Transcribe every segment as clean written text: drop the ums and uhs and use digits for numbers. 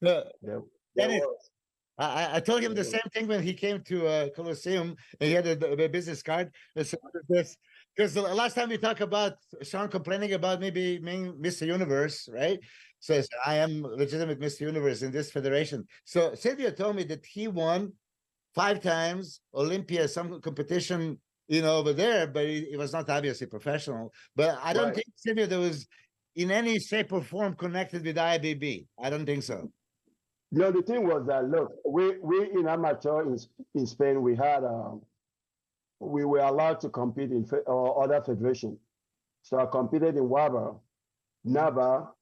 Uh, There Dennis, was. I told him the Mhm. same thing when he came to Colosseum and he had a business card. I said, "What is this?" Because the last time we talked about Sean complaining about me being Mr. Universe, right? Says I am legitimate Mr. Universe in this federation. So Silvio told me that he won 5 times Olympia, some competition, over there, but it was not obviously professional. But I don't Right. think Silvio that was in any shape or form connected with IBB. I don't think so. No, the thing was that look, we in amateur in Spain we were allowed to compete in other federation. So I competed in WABA, NABA,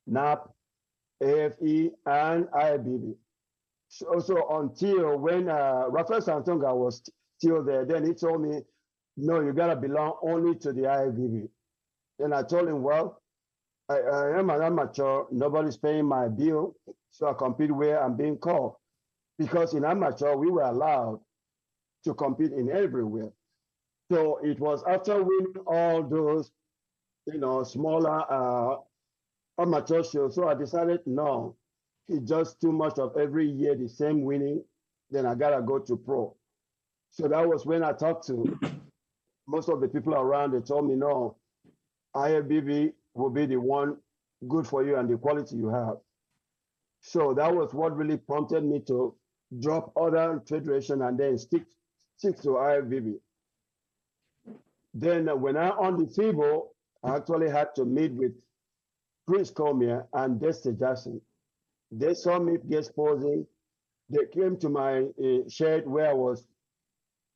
NAP, AFE, and IBB. So until when Rafael Santonga was still there, then he told me, no, you gotta belong only to the IBB. Then I told him, well, I am an amateur. Nobody's paying my bill, so I compete where I'm being called. Because in amateur, we were allowed to compete in everywhere. So it was after winning all those, smaller amateur shows. So I decided, no, it's just too much of every year the same winning. Then I gotta go to pro. So that was when I talked to most of the people around. They told me, no, IFBB will be the one good for you and the quality you have. So that was what really prompted me to drop other federation and then stick to IFBB. Then when I on the FIBO, I actually had to meet with Chris Cormier and Dexter Jackson. They saw me guest posing. They came to my shed where I was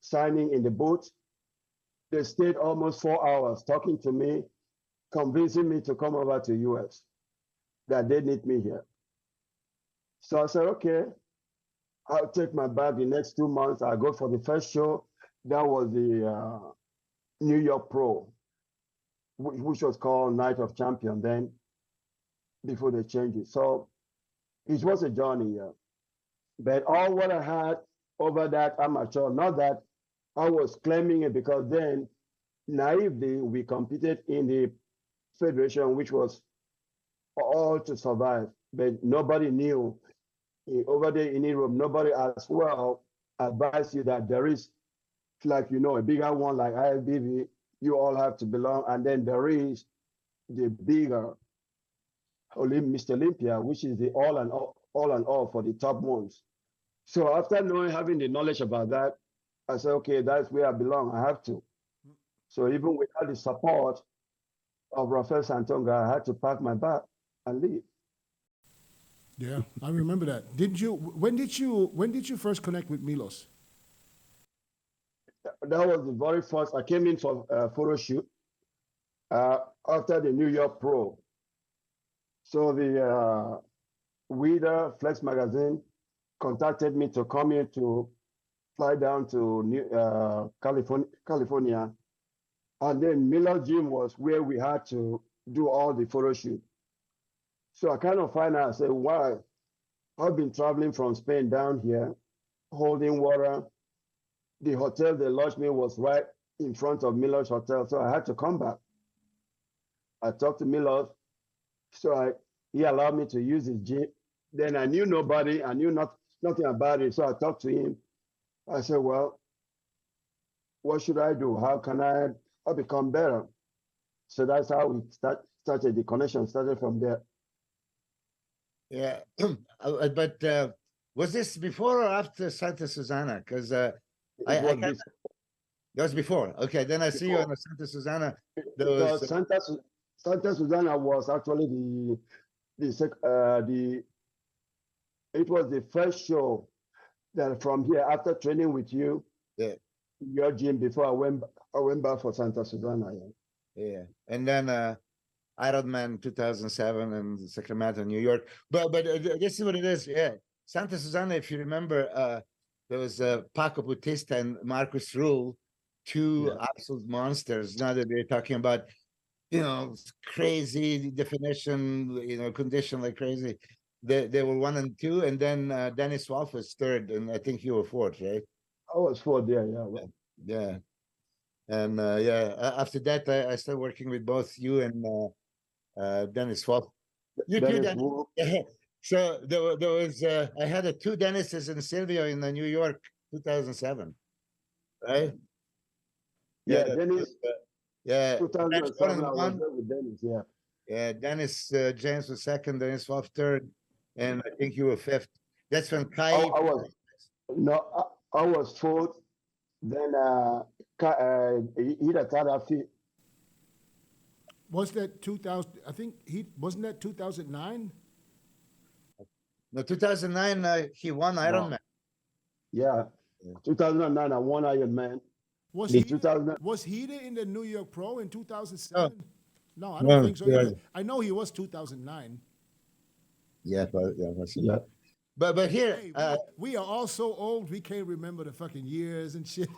signing in the booth. They stayed almost 4 hours talking to me, convincing me to come over to US, that they need me here. So I said, okay, I'll take my bag the next 2 months. I go for the first show. That was the New York Pro, which was called Night of Champion then, before they changed it. So it was a journey, yeah. But all what I had over that amateur, not that I was claiming it, because then naively we competed in the federation, which was all to survive. But nobody knew over there in Europe, nobody as well advised you that there is, like, a bigger one like IFBB, you all have to belong. And then there is the bigger Mr. Olympia, which is the all and all for the top ones. So after having the knowledge about that, I said, okay, that's where I belong. I have to. So even without the support of Rafael Santonga, I had to pack my bag and leave. Yeah, I remember that. Did you? When did you first connect with Milos? That was the very first. I came in for a photo shoot after the New York Pro. So the Reader Flex magazine contacted me to come here to fly down to California. And then Miller Gym was where we had to do all the photo shoot. So I kind of find out, I said, why? I've been traveling from Spain down here, holding water. The hotel they lodged me was right in front of Miller's hotel. So I had to come back. I talked to Miller. So he allowed me to use his gym. Then I knew nobody. I knew nothing about it. So I talked to him. I said, well, what should I do? How can I become better? So that's how we started. The connection started from there. Yeah, but was this before or after Santa Susana? Because It I was can't. That was before. Okay, then I see you on before, the Santa Susana. There was because Santa Susana was actually the it was the first show that from here after training with you, yeah, your gym, before I went back for Santa Susana. Yeah. yeah, and then IRONMAN 2007 in Sacramento, New York. But this is what it is. Yeah, Santa Susana. If you remember, there was Paco Bautista and Marcus Rule, two Yeah. absolute monsters. Now that we're talking about, crazy definition, condition like crazy. They were 1 and 2, and then Dennis Wolf was third, and I think you were fourth, right? I was fourth there. Yeah. Well, Yeah. And after that, I started working with both you and Dennis Wolf. You too, Dennis Dennis. Wu. So there was I had a two Dennises in Silvio in New York, 2007, right? Yeah, that Dennis, was, yeah, Dennis 2007, I was one. there with Dennis. Yeah. Yeah, Dennis James was second, Dennis was third, and I think you were fifth. That's when Kai. I was no, I was fourth. Then he had a feet. Was that 2000? I think he wasn't that 2009. No, 2009 he won Ironman. Yeah, 2009 I won Ironman. Was In he 2000, was he there in the New York Pro in Oh, 2007? No, I don't no, think so yeah. either. I know he was 2009. Yeah, but yeah, that's yeah. but here, Hey, we are all so old we can't remember the fucking years and shit.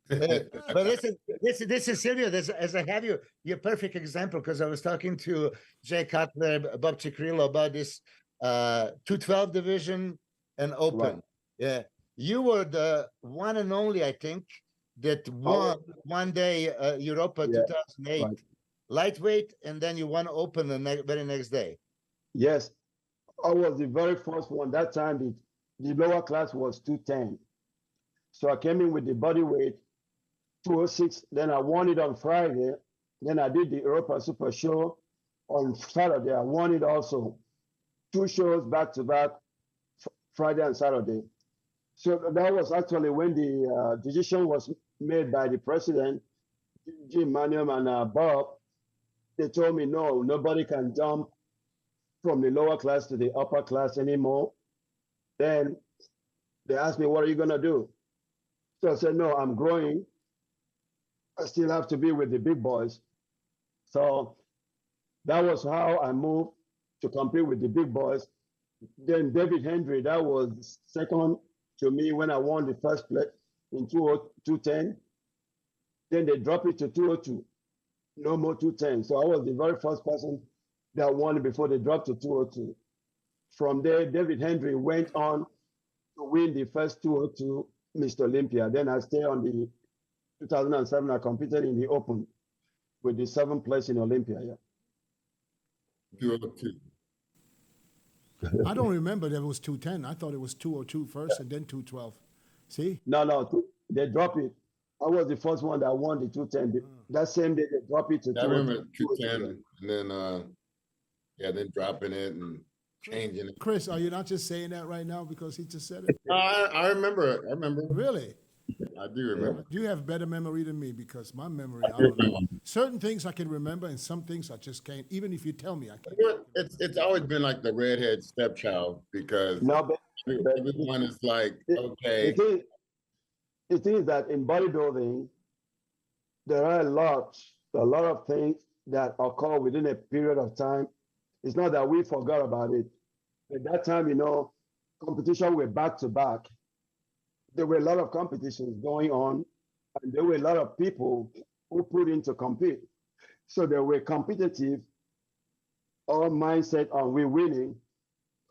but listen, this is Silvio. This, as I have you, you're a perfect example because I was talking to Jay Cutler, Bob Cicrillo about this 212 division and open. Right. Yeah, you were the one and only, I think, that won one day Europa 2008 right. lightweight, and then you won open the very next day. Yes, I was the very first one. That time, the lower class was 210. So I came in with the body weight 206. Then I won it on Friday. Then I did the Europa Super Show on Saturday. I won it also. 2 shows back to back, Friday and Saturday. So that was actually when the decision was made by the president, Jim Manuel and Bob. They told me, no, nobody can jump from the lower class to the upper class anymore. Then they asked me, what are you going to do? So I said, no, I'm growing. I still have to be with the big boys. So that was how I moved to compete with the big boys. Then David Hendry, that was second to me when I won the first place in 210. Then they dropped it to 202. No more 210. So I was the very first person that won it before they dropped to 202. From there, David Hendry went on to win the first 202 Mr. Olympia. Then I stayed on the 2007. I competed in the Open with the 7th place in Olympia. Yeah. 202. I don't remember that it was 210. I thought it was 202 first and then 212. See? No, they dropped it. I was the first one that won the 210. That same day, they dropped it to I 202. remember 210, and then then dropping it and changing it. Chris, are you not just saying that right now because he just said it? No, I remember it. I remember. Really? I do remember. You have better memory than me because my memory, I don't know. Certain things I can remember and some things I just can't. Even if you tell me, I can't. It's always been like the redhead stepchild because No, but everyone is like, okay. The thing is that in bodybuilding, there are a lot of things that occur within a period of time. It's not that we forgot about it. At that time, competition were back to back. There were a lot of competitions going on, and there were a lot of people who put in to compete. So they were competitive, all mindset on we winning.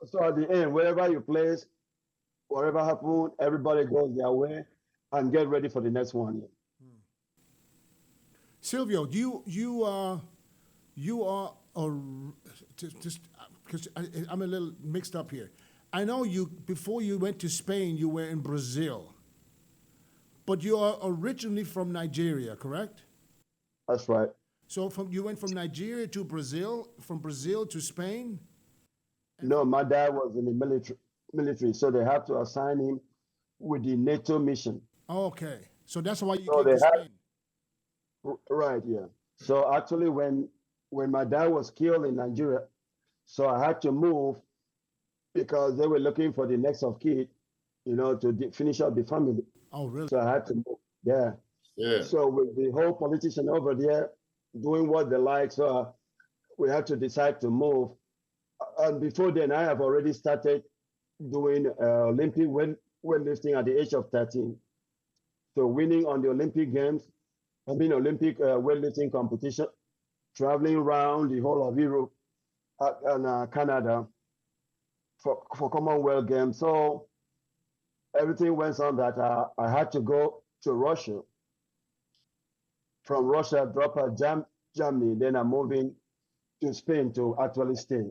So at the end, wherever you place, whatever happened, everybody goes their way and get ready for the next one. Silvio, you are just because I'm a little mixed up here. I know you before you went to Spain, you were in Brazil, but you are originally from Nigeria, correct? That's right. So you went from Nigeria to Brazil, from Brazil to Spain? No, my dad was in the military, so they had to assign him with the NATO mission. Okay, so that's why you So came to Spain. Right, yeah. So actually, when my dad was killed in Nigeria, so I had to move because they were looking for the next of kin, to finish up the family. Oh, really? So I had to move. Yeah. Yeah. So with the whole politician over there doing what they like, so we had to decide to move. And before then, I have already started doing Olympic weightlifting at the age of 13. So winning on the Olympic Games, Olympic weightlifting competition, traveling around the whole of Europe and Canada for Commonwealth Games. So everything went on that I had to go to Russia. From Russia, drop at Germany. Then I'm moving to Spain to actually stay.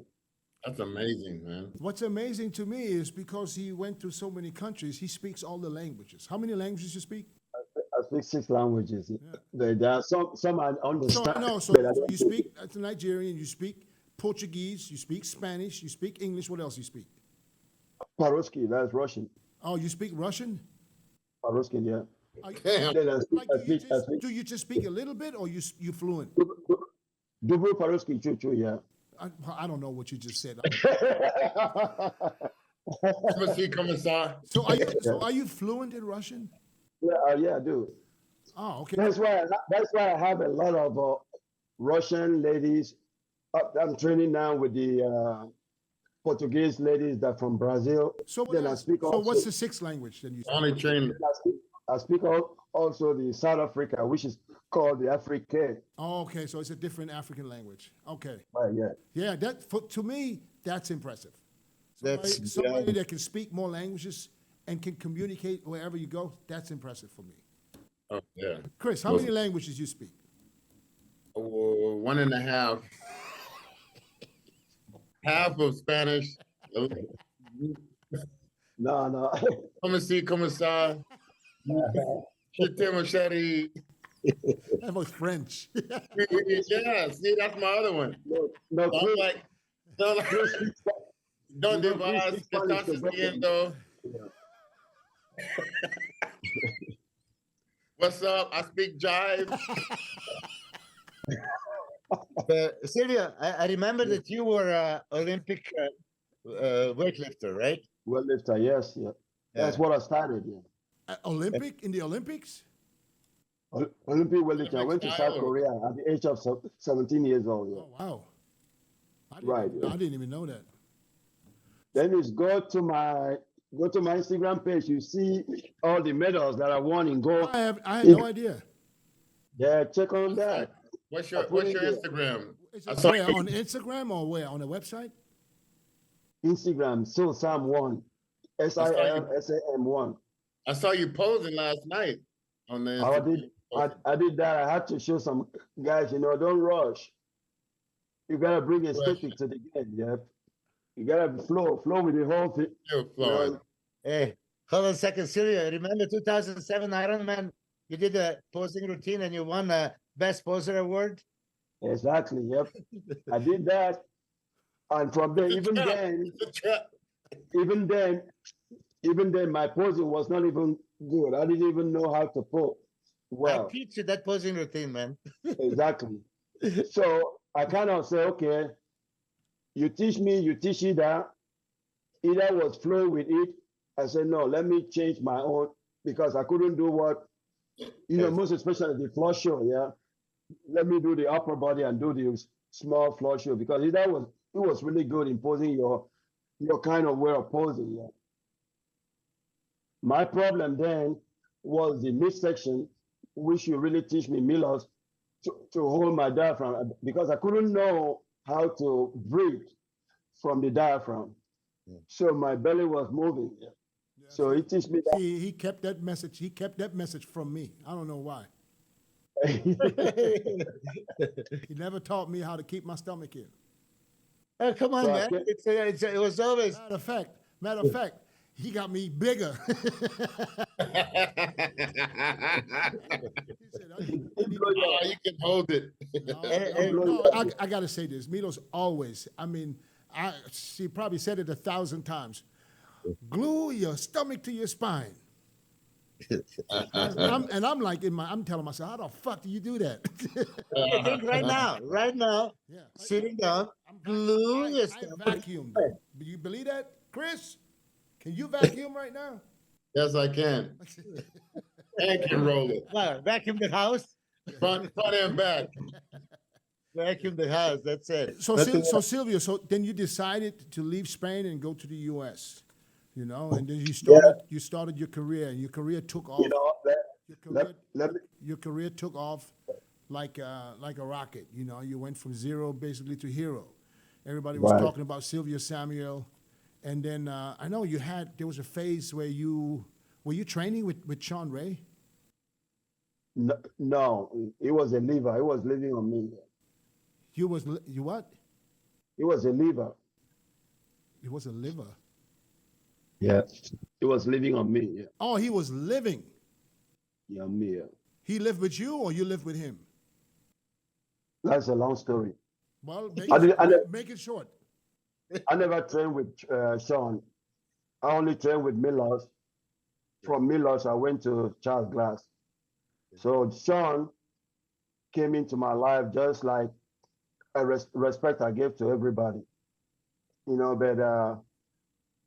That's amazing, man. What's amazing to me is because he went to so many countries, he speaks all the languages. How many languages you speak? I speak 6 languages. There are some I So understand. no, so, but I so don't you speak as a Nigerian, you speak Portuguese, you speak Spanish, you speak English. What else you speak? Paroski, that's Russian. Oh, you speak Russian? Paroski, yeah. Are you- Damn. Then like, I speak do you just speak a little bit, or you fluent? Double Paroski, choo, yeah. I don't know what you just said. Commissar. So are you fluent in Russian? Yeah, I do. Oh, okay. That's why I have a lot of Russian ladies. I'm training now with the Portuguese ladies that from Brazil. So what Then I else? speak So also, what's the sixth language then you speak? Only train. I speak also the South Africa, which is called the Afrique. Oh, okay. So it's a different African language. Okay. Right, yeah. Yeah, to me, that's impressive. That's- Somebody that can speak more languages and can communicate wherever you go, that's impressive for me. Oh, yeah. Chris, how many languages you speak? 1.5. Half of Spanish. No. Come see, commissar. Je t'aime, chérie. That was French. Yeah, see, that's my other one. No, I'm like, don't Chris devas, speaks que Spanish estás to better. haciendo? What's up? I speak jive. Sylvia, I remember that you were a Olympic weightlifter, right? Weightlifter, yes, yeah. That's what I started, yeah. Olympic in the Olympics? Olympic weightlifter. I went to style. South Korea at the age of 17 years old. Yeah. Oh wow! Right. I didn't even know that. Then is go to my Instagram page. You see all the medals that I won in gold. I had no idea. Yeah, check on that. What's your Instagram? Is I it saw where, you- on Instagram or where? On the website? Instagram, so Sam1, SILSAM1. I saw you posing last night on the Instagram. I did that. I had to show some guys, don't rush. You gotta bring a static to the game, yeah. You gotta flow with the whole thing. Still flowing. Hey, hold on a second, Sylvia. Remember 2007 Ironman? You did a posing routine and you won a Best Poser Award. Exactly, yep. I did that. And from there, even then, my posing was not even good. I didn't even know how to pose well. I teach you that posing routine, man. Exactly. So I kind of say, okay, you teach me, you teach Ida. Ida was flowing with it. I said, no, let me change my own because I couldn't do what, most especially the floor show, yeah. Let me do the upper body and do the small floor show because Ida was really good in posing your kind of way of posing, yeah. My problem then was the midsection, which you really teach me, MILOS, to hold my diaphragm because I couldn't know how to breathe from the diaphragm. So my belly was moving. Yeah. So he teach me that. He kept that message. He kept that message from me. I don't know why. He never taught me how to keep my stomach in. Oh, come on, So man. It was always. Matter of fact, he got me bigger. He said, Oh, you can hold it. I got to say this. Milos always, she probably said it 1,000 times. Glue your stomach to your spine. and I'm like, I'm telling myself, how the fuck do you do that? I think right now, Yeah. sitting down, glue your I stomach. vacuumed. Do you believe that, Chris? Can you vacuum right now? Yes, I can. And can roll it. Wow, vacuum the house. Front and back. Vacuum the house. That's it. So Silvio, so then you decided to leave Spain and go to the U.S. And then you started your career, and your career took off. Your career took off like a rocket. You went from zero basically to hero. Everybody was talking about Silvio Samuel, and then I know there was a phase where were you training with Sean Ray? No, it was a liver. It was living on me. You what? He was a liver. He was a liver. Yeah. He was living on me. Yeah. Oh, he was living. Yeah, me. Yeah. He lived with you or you lived with him? That's a long story. Well, make it short. I never trained with SHAWN. I only trained with MILOS. From MILOS, I went to Charles Glass. So SHAWN came into my life just like a respect I gave to everybody. You know, but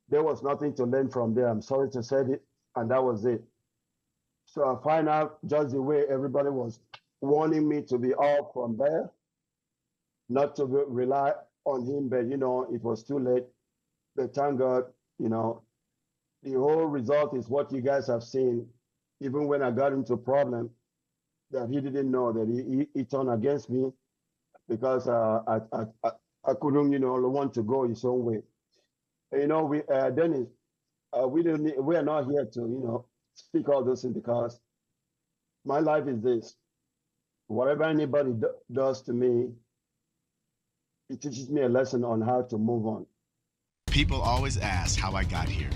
there was nothing to learn from there. I'm sorry to say it, and that was it. So I find out just the way everybody was wanting me to be off from there, not to rely on him, but you know, it was too late. But thank God, you know, the whole result is what you guys have seen. Even when I got into a problem that he didn't know, that he turned against me because I couldn't, you know, want to go his own way. And, you know, Dennis, we are not here to, you know, speak all those things because my life is this. Whatever anybody does to me, it teaches me a lesson on how to move on. People always ask how I got here.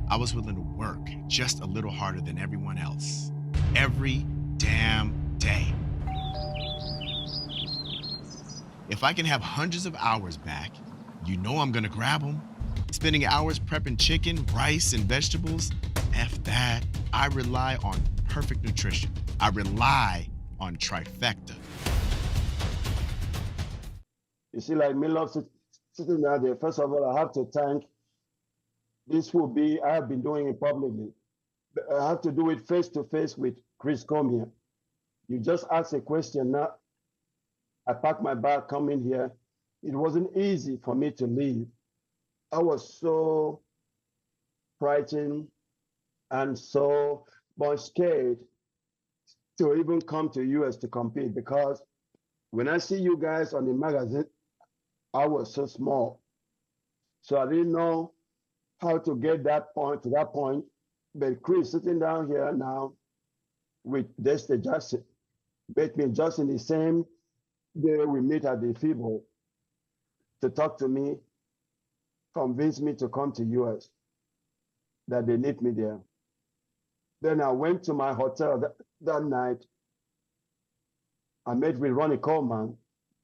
I was willing to work just a little harder than everyone else. Every damn day. If I can have hundreds of hours back, you know I'm gonna grab them. Spending hours prepping chicken, rice, and vegetables, F that. I rely on perfect nutrition. I rely on trifecta. You see, like MILOS sitting down there, first of all, I have to thank, I have been doing it publicly. But I have to do it face to face with Chris Cormier. You just asked a question now. I packed my bag, come in here. It wasn't easy for me to leave. I was so frightened and so much scared to even come to US to compete because when I see you guys on the magazine, I was so small. So I didn't know how to get to that point. But Chris sitting down here now with Dexter Jackson, met me just in the same day we meet at the FIBO to talk to me, convince me to come to US, that they need me there. Then I went to my hotel that night. I met with Ronnie Coleman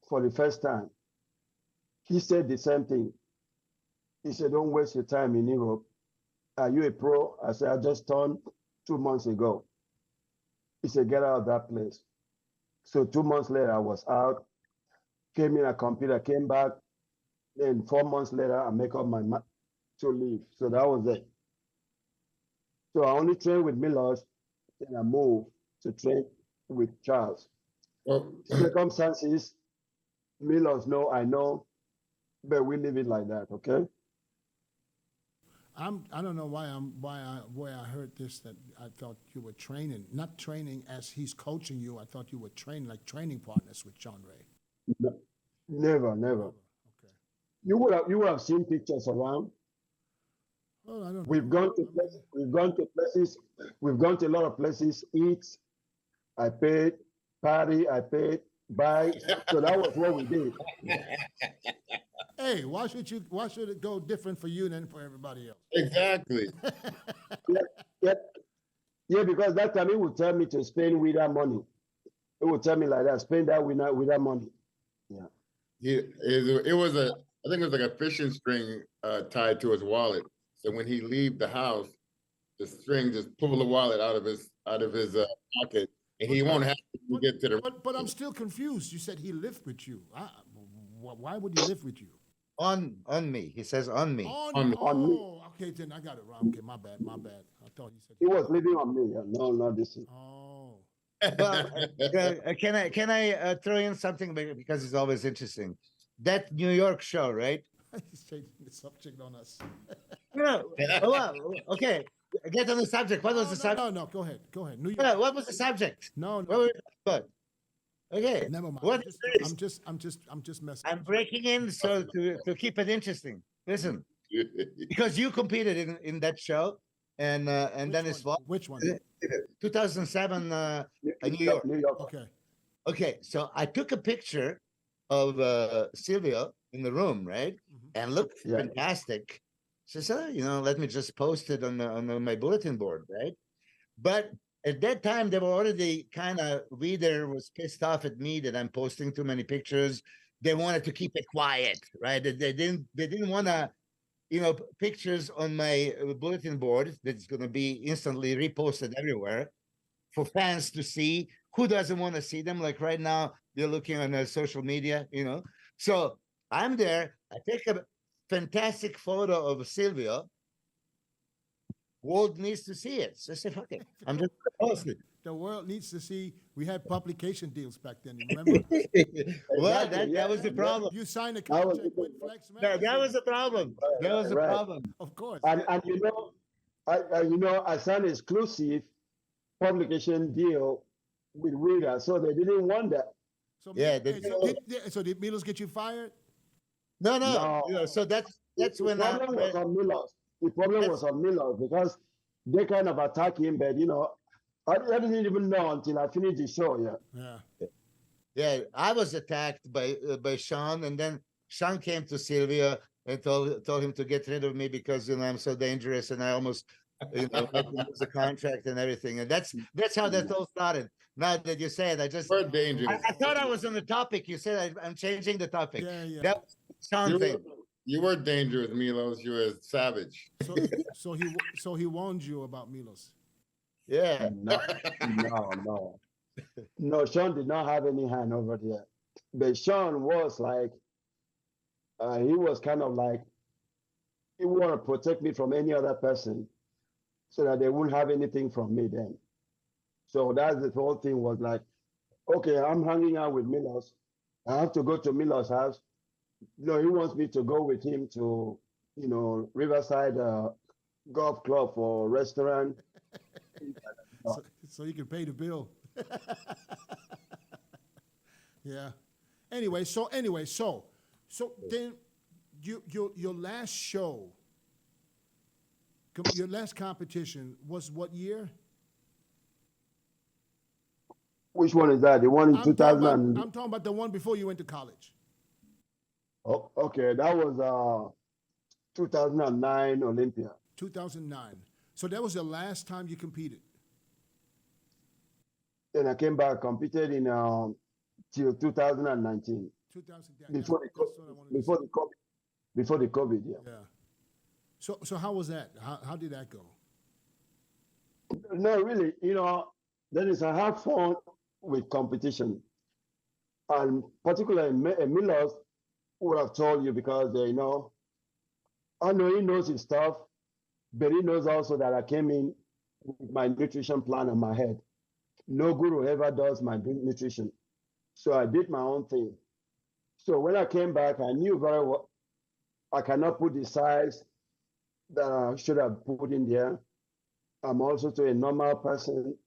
for the first time. He said the same thing. He said, don't waste your time in Europe. Are you a pro? I said, I just turned 2 months ago. He said, get out of that place. So 2 months later, I was out, came in a computer, came back. Then 4 months later, I make up my mind to leave. So that was it. So I only trained with MILOS, then I moved to train with Charles. Well, Circumstances, MILOS know, I know, but we live it like that, okay? I don't know why I heard this, that I thought you were training, not training as he's coaching you. I thought you were training like training partners with John Ray. No, never. Okay. You would have seen pictures around. Well, I don't. We've gone to places. We've gone to a lot of places. Eat. I paid. Party. I paid. Buy. So that was what we did. Hey, why should it go different for you than for everybody else? exactly. Yeah, because that time he would tell me to spend with that money. He would tell me like that, spend that with that money. Yeah. It was I think it was like a fishing string tied to his wallet. So when he leave the house, the string just pull the wallet out of his pocket, and he won't have to get to the. But I'm still confused. You said he lived with you. Why would he live with you? On me. He says on me. On me. Okay, then I got it wrong. Okay, my bad. I thought you said he was living on me. Yeah. No, not this. Oh. Well, can I throw in something because it's always interesting? That New York show, right? He's changing the subject on us. No. Well, okay. Get on the subject. What was the subject? No. Go ahead. New York. Yeah, what was the subject? No. What were we talking about? Okay. Never mind. What I'm just messing. I'm breaking in so to keep it interesting. Listen, because you competed in that show, and then it's which one? 2007 New York. Okay. Okay, so I took a picture of Silvio in the room, right? And looked Yeah. fantastic. She said, let me just post it on my bulletin board, right? But at that time, they were already kind of reader was pissed off at me that I'm posting too many pictures. They wanted to keep it quiet, right? They didn't want to, pictures on my bulletin board that's going to be instantly reposted everywhere for fans to see. Who doesn't want to see them? Like right now, you're looking on social media, So I'm there. I take a fantastic photo of Silvio. World needs to see it. So I said, fuck it. I'm just gonna post it. The world needs to see. We had publication deals back then. You remember? Well, that was the problem. You signed a contract with Flex Magazine. That was the problem. That was the Right. problem. Of course. And I signed an exclusive publication deal with Reader, so they didn't want that. So, Yeah, so did Milos get you fired? No. So that's when the problem was on MILOS. The problem was on MILOS because they kind of attack him, but I didn't even know until I finished the show. Yeah. Yeah, I was attacked by SHAWN, and then SHAWN came to Silvio and told him to get rid of me because I'm so dangerous, and I almost made him lose the contract and everything. And that's how that all started. Now that you say it, We're dangerous. I thought I was on the topic. You said I'm changing the topic. Yeah. That was SHAWN thing. You were dangerous, Milos. You were a savage. So he warned you about Milos. Yeah. No, Sean did not have any hand over there. But Sean was like, he was kind of like, he wanted to protect me from any other person so that they wouldn't have anything from me then. So that's the whole thing was like, okay, I'm hanging out with Milos. I have to go to Milos' house. He wants me to go with him to, Riverside Golf Club or restaurant. So you can pay the bill. Yeah. Anyway, so then your last show, your last competition was what year? Which one is that? The one in 2000? I'm talking about the one before you went to college. Oh, okay. That was 2009 Olympia. 2009. So that was the last time you competed. Then I came back, competed in till 2019. 2000. Before the COVID, yeah. Yeah. So how was that? How did that go? No, really, Dennis, I have fun with competition, and particularly Milos would have told you because I know he knows his stuff, but he knows also that I came in with my nutrition plan in my head. No guru ever does my nutrition, so I did my own thing. So when I came back, I knew very well I cannot put the size that I should have put in there. I'm also to a normal person.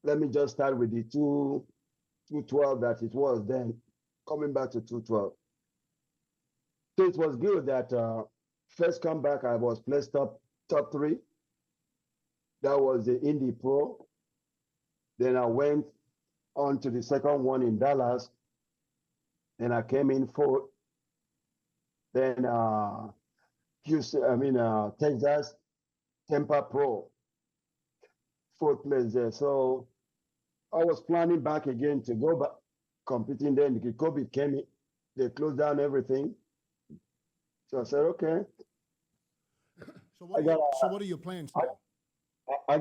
Let me just start with the 212 that it was then, coming back to 212. So it was good that first comeback I was placed top 3. That was the Indy Pro. Then I went on to the second one in Dallas. Then I came in 4th. Then Texas Tampa Pro, 4th place there. So I was planning back again to go back competing. Then the COVID came in, they closed down everything. So I said, okay. So what are your plans now? I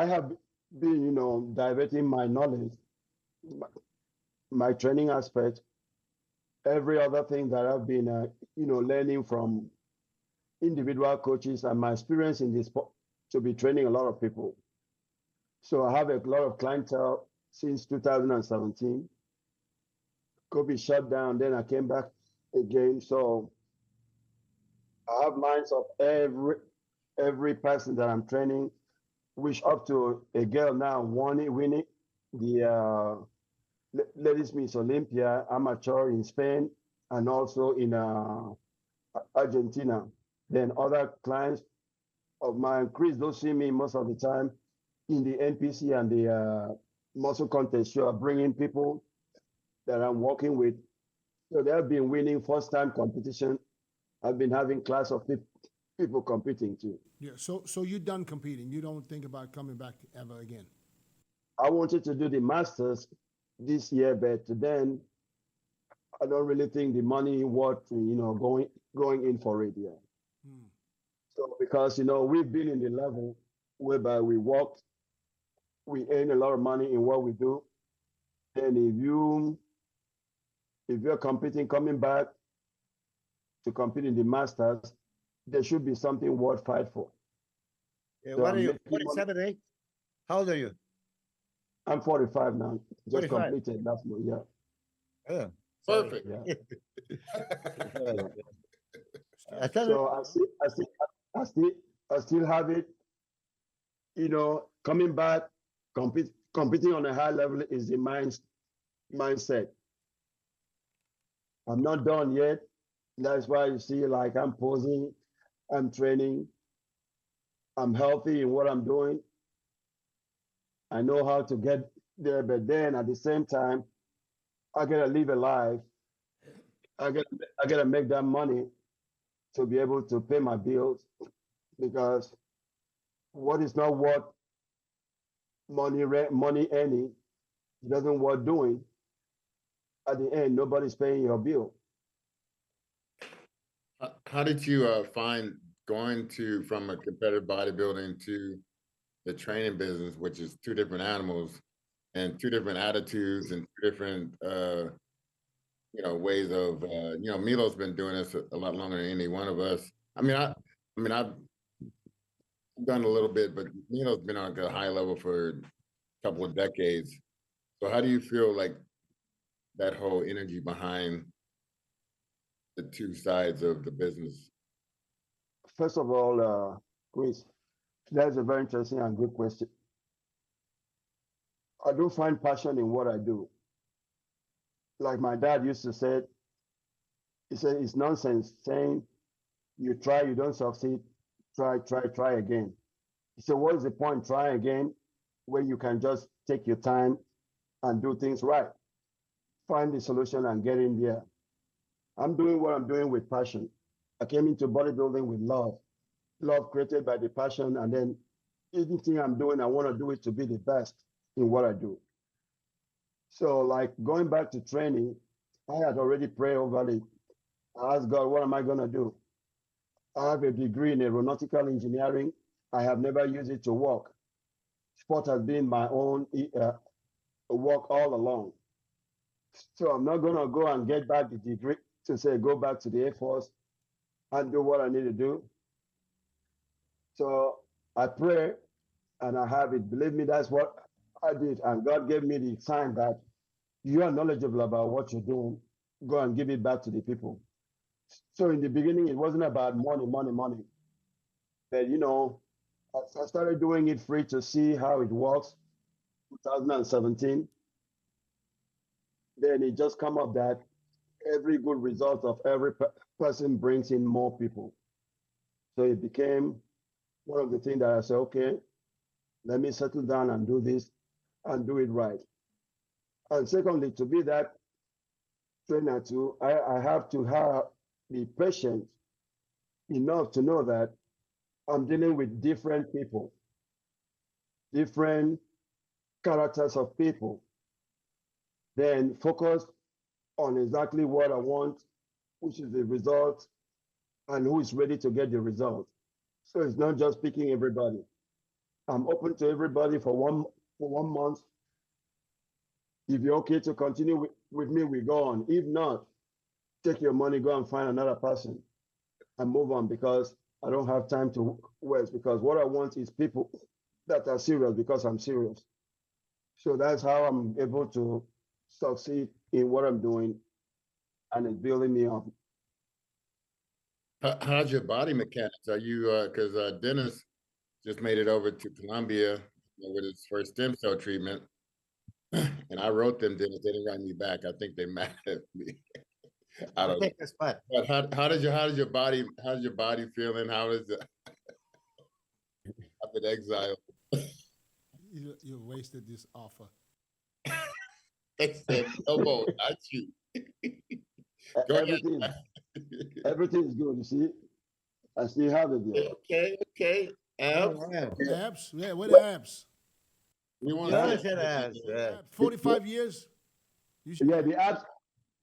have been, diverting my knowledge, my training aspect, every other thing that I've been, learning from individual coaches and my experience in this sport to be training a lot of people. So I have a lot of clientele since 2017. COVID shut down, then I came back again. So I have minds of every person that I'm training, which up to a girl now winning the Ladies Miss Olympia amateur in Spain and also in Argentina. Then other clients of mine, Chris, don't see me most of the time in the NPC and the muscle contest show, I bring in people that I'm working with. So they have been winning first time competition. I've been having class of people competing too. Yeah. So you're done competing. You don't think about coming back ever again. I wanted to do the masters this year, but then I don't really think the money worth going in for it yet. Hmm. So because we've been in the level whereby we work, we earn a lot of money in what we do, and if you're competing, coming back to compete in the masters, there should be something worth fight for. Yeah, So what are I'm you? making money. 47, eh? How old are you? I'm 45 now. Just 45. completed last month. Yeah. Yeah. Perfect. Yeah. I thought So I still have it. Coming back, competing on a high level is the mindset. I'm not done yet. That's why you see, like, I'm posing, I'm training, I'm healthy in what I'm doing. I know how to get there, but then at the same time, I gotta live a life. I gotta make that money to be able to pay my bills, because what is not worth money earning, it doesn't worth doing. At the end, nobody's paying your bill. How did you find going from a competitive bodybuilding to the training business, which is two different animals and two different attitudes and two different ways of Milo's been doing this a lot longer than any one of us. I've done a little bit, but Milo's been on a high level for a couple of decades. So how do you feel like that whole energy behind the two sides of the business? First of all, Chris, that's a very interesting and good question. I do find passion in what I do. Like my dad used to say, he said, it's nonsense saying you try, you don't succeed, try again. He said, what is the point trying again when you can just take your time and do things right? Find the solution and get in there. I'm doing what I'm doing with passion. I came into bodybuilding with love created by the passion, and then anything I'm doing, I want to do it to be the best in what I do. So, like, going back to training, I had already prayed over it. I asked God, what am I going to do? I have a degree in aeronautical engineering. I have never used it to work. Sport has been my own work all along. So I'm not going to go and get back the degree to say, go back to the Air Force and do what I need to do. So I pray and I have it. Believe me, that's what I did. And God gave me the sign that you are knowledgeable about what you're doing. Go and give it back to the people. So in the beginning, it wasn't about money. But, I started doing it free to see how it works. 2017. Then it just come up that every good result of every person brings in more people. So it became one of the things that I said, okay, let me settle down and do this and do it right. And secondly, to be that trainer too, I have to be patient enough to know that I'm dealing with different people, different characters of people. Then focus on exactly what I want, which is the result, and who is ready to get the result. So it's not just picking everybody. I'm open to everybody for one month. If you're okay to continue with me, we go on. If not, take your money, go and find another person and move on, because I don't have time to waste, because what I want is people that are serious because I'm serious. So that's how I'm able to succeed in what I'm doing, and it's building me up. How's your body mechanics? Are you because Dennis just made it over to Colombia with his first stem cell treatment, and I wrote them. Dennis, they didn't write me back. I think they mad at me. I don't know. Take this spot. But how does your body feeling? How is it? I've been exiled. You wasted this offer. They said, no, not you. Go ahead. Everything's good. You see, I still have it there. Okay. Abs. Abs? Yeah, what abs? We want You to always said abs. Yeah. 45 years? Yeah, the abs,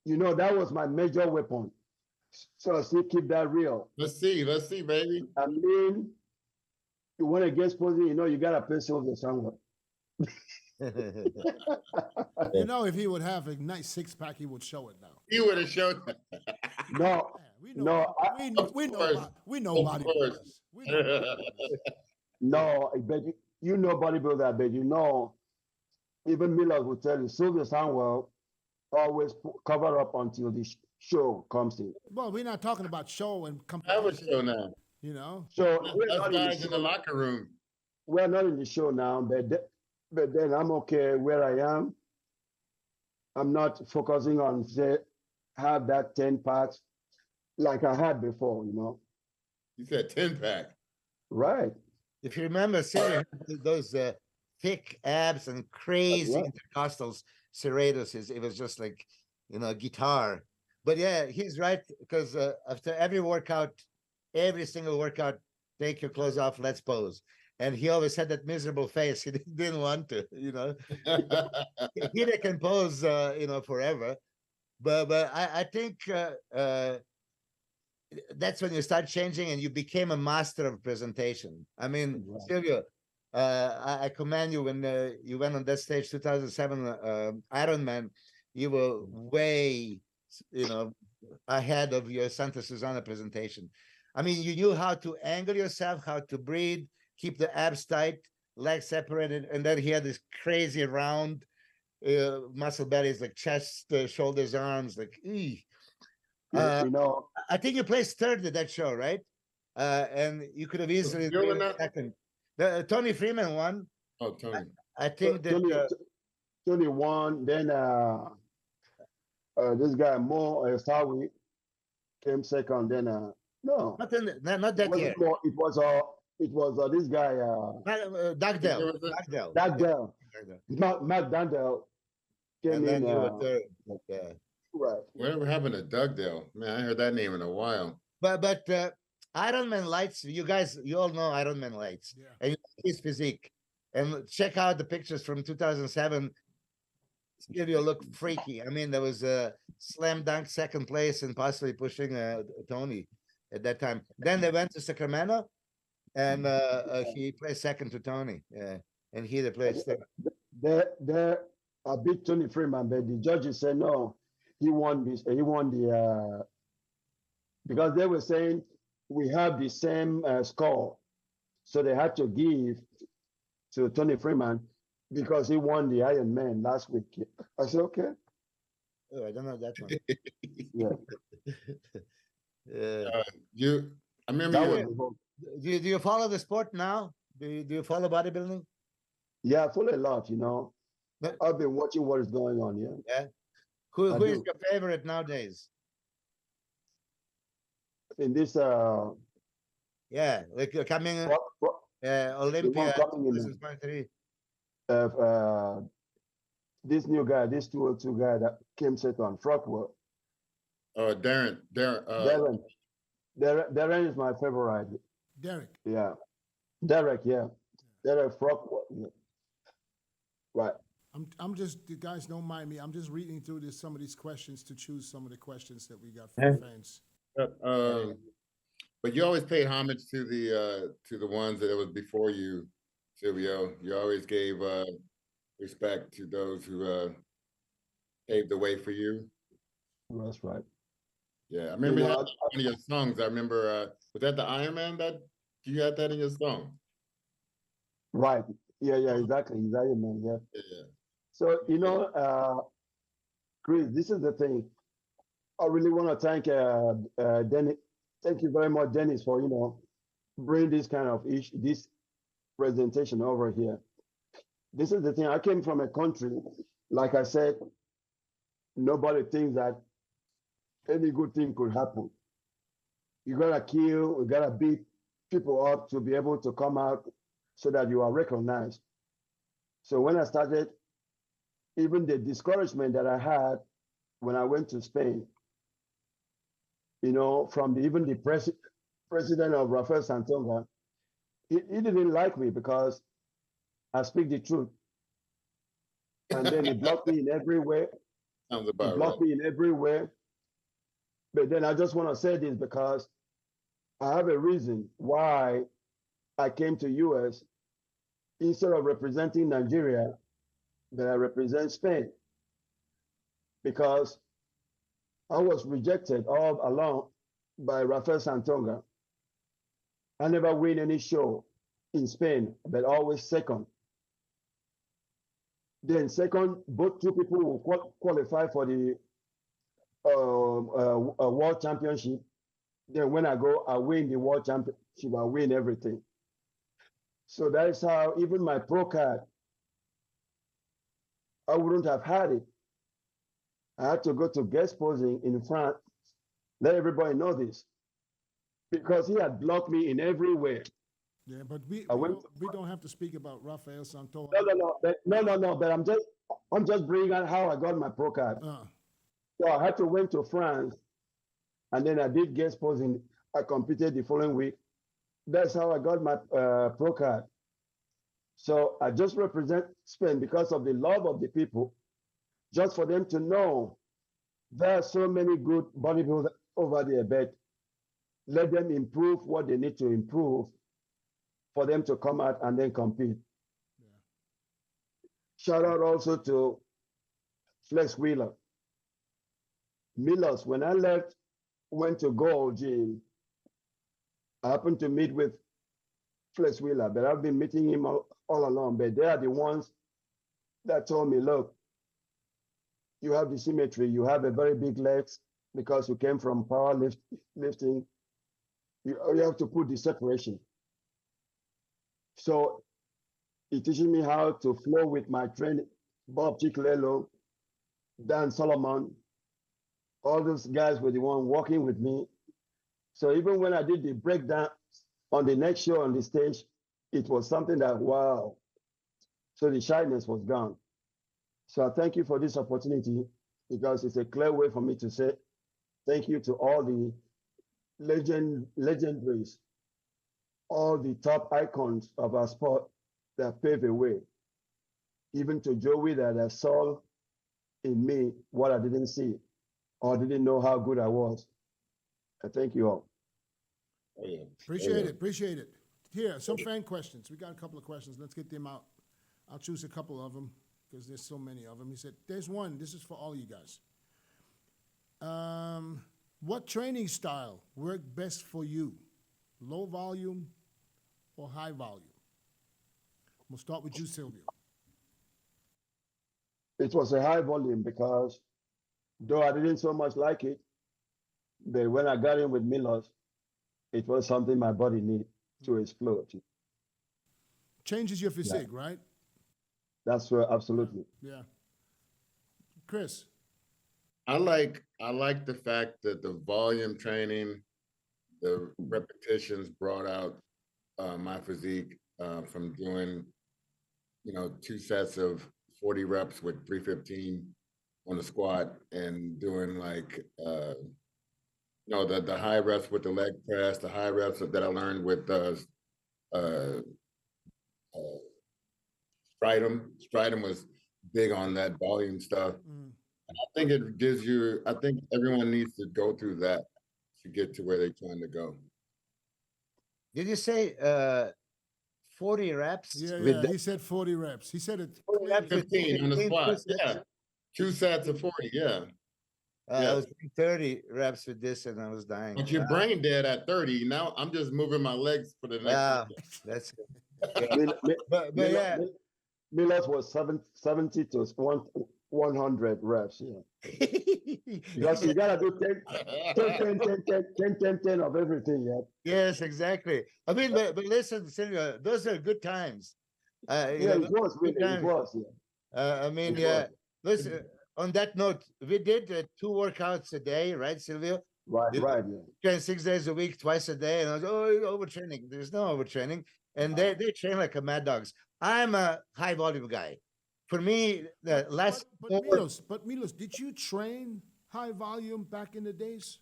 that was my major weapon. So I still keep that real. Let's see, baby. I mean, you want to get posing, you got to pay Sylvia somewhere. If he would have a nice six-pack, he would show it now. He would have showed that. No, We know bodybuilders. No, but bodybuilder, but even MILOS will tell you, Sylvia Samuel always cover up until the show comes in. Well, we're not talking about show and I have a competition. show now. So Us guys in the locker room. We're not in the show now, but then I'm okay where I am. I'm not focusing on have that 10 packs like I had before, You said 10-pack. Right. If you remember, Silvio had those thick abs and crazy intercostals, serratus. It was just like, guitar. But yeah, he's right, because after every single workout, take your clothes off, let's pose. And he always had that miserable face. He didn't want to, He can pose, forever. But I think that's when you start changing and you became a master of presentation. I mean, Silvio, I commend you when you went on that stage, 2007 Ironman. You were way, ahead of your Santa Susana presentation. I mean, you knew how to angle yourself, how to breathe, keep the abs tight, legs separated, and then he had this crazy round muscle bellies, like chest, shoulders, arms, like, I think you placed third at that show, right? And you could have easily been second. Tony Freeman won. Oh, Tony. I think that Tony won. Then this guy Mo Sawi came second. Then no, not that year. It was this guy Dugdale. Matt Dundell came in. Yeah. Right. Whatever happened to Dugdale? Man, I heard that name in a while. But Ironman lights, you all know Ironman lights, and his physique. And check out the pictures from 2007. Silvio looked freaky. I mean, there was a slam dunk second place and possibly pushing Tony at that time. Then they went to Sacramento, and he placed second to Tony. Yeah, and he the place there. There, I beat Tony Freeman, but the judges said no. He won this. He won the because they were saying we have the same score, so they had to give to Tony Freeman because he won the Ironman last week. I said, okay. Oh, I don't know that one. Yeah. I remember. Do you follow the sport now? Do you follow bodybuilding? Yeah, I follow a lot. I've been watching what is going on. Yeah. Who is your favorite nowadays? In this like coming Olympia 2023. This new guy, this 202 guy that came set on Frockwell. Darren. Darren is my favorite. Derek. Yeah. Derek, yeah. Derek Frockwell. Yeah. Right. I'm just, you guys don't mind me. I'm just reading through some of these questions to choose some of the questions that we got from the fans. But you always paid homage to the ones that it was before you, Silvio. You always gave respect to those who paved the way for you. That's right. Yeah, I remember one of your songs. I remember was that the Ironman that you had that in your song? Right. Yeah, exactly. He's Ironman. Yeah. So Chris, this is the thing. I really want to thank Dennis. Thank you very much, Dennis, for bring this kind of this presentation over here. This is the thing. I came from a country, like I said, nobody thinks that any good thing could happen. You gotta kill, you gotta beat people up to be able to come out so that you are recognized. So when I started even the discouragement that I had when I went to Spain, from even the president of Rafael Santonga, he didn't like me because I speak the truth. And then he blocked me in every way. Sounds about He blocked me in every way. But then I just want to say this because I have a reason why I came to US instead of representing Nigeria, that I represent Spain. Because I was rejected all along by Rafael Santonga. I never win any show in Spain, but always second. Then second, both two people will qualify for the world championship. Then when I go, I win the world championship. I win everything. So that is how even my pro card, I wouldn't have had it. I had to go to guest posing in France. Let everybody know this, because he had blocked me in every way. Yeah, but we don't have to speak about Rafael Santonga. No. But I'm just bringing out how I got my pro card. So I had to went to France, and then I did guest posing. I competed the following week. That's how I got my pro card. So I just represent Spain because of the love of the people, just for them to know there are so many good bodybuilders over there, but let them improve what they need to improve for them to come out and then compete. Yeah. Shout out also to Flex Wheeler. MILOS, when I went to Gold Gym, I happened to meet with Flex Wheeler, but I've been meeting him all along. But they are the ones that told me, look, you have the symmetry, you have a very big legs because you came from power lifting. You have to put the separation. So he teaching me how to flow with my training, Bob Chiclelo, Dan Solomon, all those guys were the one walking with me. So even when I did the breakdown on the next show on the stage, it was something that, wow. So the shyness was gone. So I thank you for this opportunity, because it's a clear way for me to say thank you to all the legendaries, all the top icons of our sport that paved the way. Even to Joey, that saw in me what I didn't see or didn't know how good I was. I thank you all. Appreciate it. Here, some fan questions. We got a couple of questions. Let's get them out. I'll choose a couple of them because there's so many of them. He said, there's one. This is for all you guys. What training style worked best for you? Low volume or high volume? We'll start with you, Silvio. It was a high volume because though I didn't so much like it, but when I got in with MILOS, it was something my body needed to explode. Changes your physique, right? That's right, absolutely. Yeah. Chris? I like the fact that the volume training, the repetitions brought out my physique from doing, 2 sets of 40 reps with 315 on the squat and doing the high reps with the leg press, the high reps that I learned with Stridum was big on that volume stuff. And I think it gives you, I think everyone needs to go through that to get to where they're trying to go. Did you say 40 reps? Yeah, he said 40 reps. He said it. 40 reps 15 on the squat, yeah. 2 sets of 40, yeah. I was doing 30 reps with this and I was dying. But you're brain dead at 30. Now I'm just moving my legs for the next. That's good. But yeah. MILOS was 70 to 100 reps, because you gotta do 10 of everything, Yes, exactly. I mean, but listen, Silvio, those are good times. It was really, it was, listen, on that note, we did 2 workouts a day, right, Silvio? Right, yeah. Train 6 days a week, twice a day, and I was, overtraining. There's no overtraining, and they train like a mad dogs. I'm a high volume guy. for me, the last. But Milos, did you train high volume back in the days?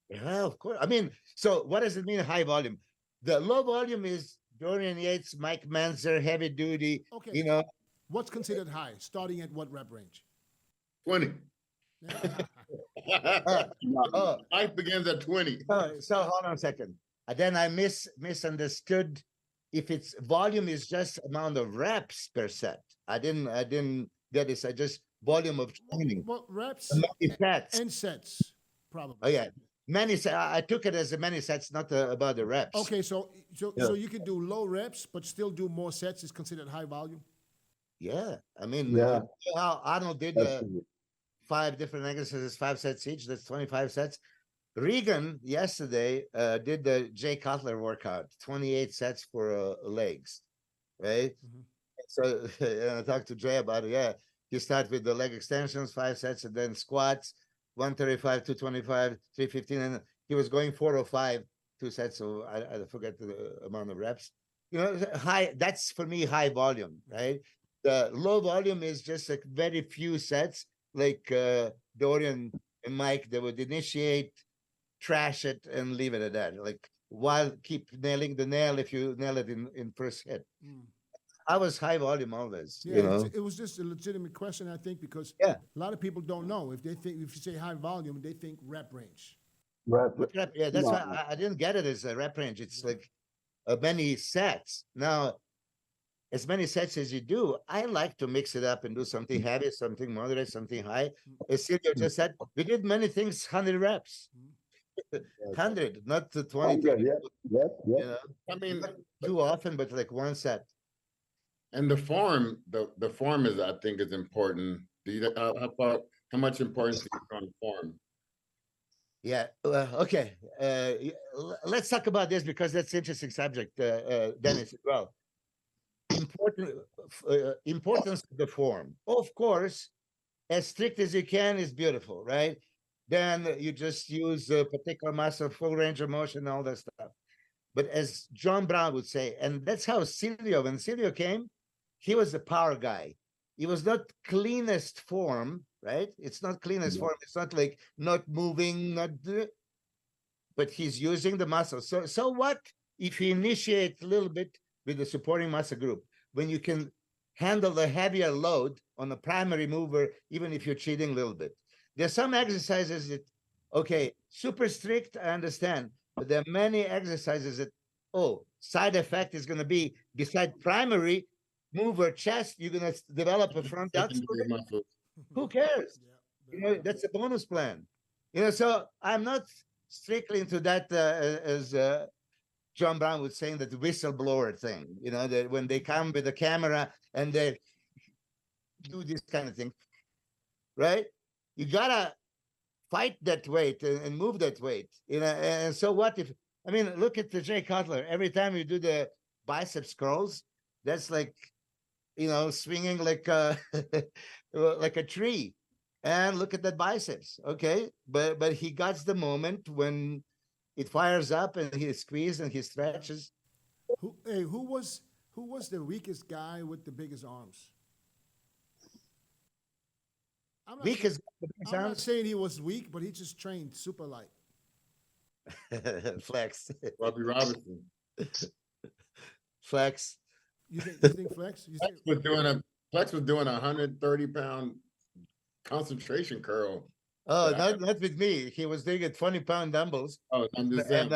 Yeah, of course. I mean, so what does it mean, high volume? The low volume is Dorian Yates, Mike Manzer, heavy duty. Okay. You know, What's considered high? Starting at what rep range? 20. oh, Life begins at 20. so hold on a second. And then I misunderstood. If it's volume is just amount of reps per set. I didn't get this. I just volume of training. Well, reps Many sets. and sets, probably. Oh yeah, many sets. I took it as a many sets, not about the reps. Okay, so you can do low reps, but still do more sets is considered high volume? Yeah, I mean, Yeah. how Arnold did Absolutely. 5 different exercises, 5 sets each. That's 25 sets. Regan yesterday did the Jay Cutler workout, 28 sets for legs, right? Mhm. So and I talked to Jay about it. Yeah, you start with the leg extensions, 5 sets, and then squats, 135, 225, 315, and he was going 4 or 5, 2 sets. So I forget the amount of reps. You know, high. That's for me high volume, right? The low volume is just like very few sets, like Dorian and Mike. They would initiate, trash it, and leave it at that. Like while keep nailing the nail if you nail it in first hit. Mm. I was high volume always. Yeah, You know. it was just a legitimate question, I think, because Yeah. a lot of people don't know. If you say high volume, they think rep range. Rep, Yeah, that's No. why I didn't get it as a rep range. It's like many sets. Now, as many sets as you do, I like to mix it up and do something heavy, something moderate, something high. As Silvio just said, we did many things, 100 reps. 100, not to 20. 100, yeah, yep, You yep. know, I mean, not too often, but like one set. and the form is, I think, is important. Do you how much importance do you put on form? Yeah. Okay. Let's talk about this because that's an interesting subject, Dennis, as well. Importance of the form. Of course, as strict as you can is beautiful, right? Then you just use a particular muscle, full range of motion, all that stuff. But as John Brown would say, and that's how when Silvio came, he was a power guy. He was not cleanest form, right? It's not cleanest form. It's not like not moving, but he's using the muscle. So what if you initiate a little bit with the supporting muscle group, when you can handle the heavier load on the primary mover, even if you're cheating a little bit. There's some exercises that, okay, super strict, I understand, but there are many exercises that, side effect is going to be, beside primary mover chest, you're going to develop a front delts. Who cares? You know, that's a bonus plan. You know, so I'm not strictly into that as John Brown was saying, that the whistleblower thing, you know, that when they come with a camera and they do this kind of thing, right? You gotta fight that weight and move that weight, you know. And so what if, I mean, look at the Jay Cutler. Every time you do the biceps curls, that's like, you know, swinging like like a tree. And look at that biceps, okay? But he got the moment when it fires up and he squeezes and he stretches. Who was the weakest guy with the biggest arms? I'm not saying he was weak, but he just trained super light. Flex. Robbie Robinson. Flex. You think Flex? Flex was doing 130-pound concentration curl. Oh, not with me. He was doing 20-pound dumbbells. Oh, I'm just saying.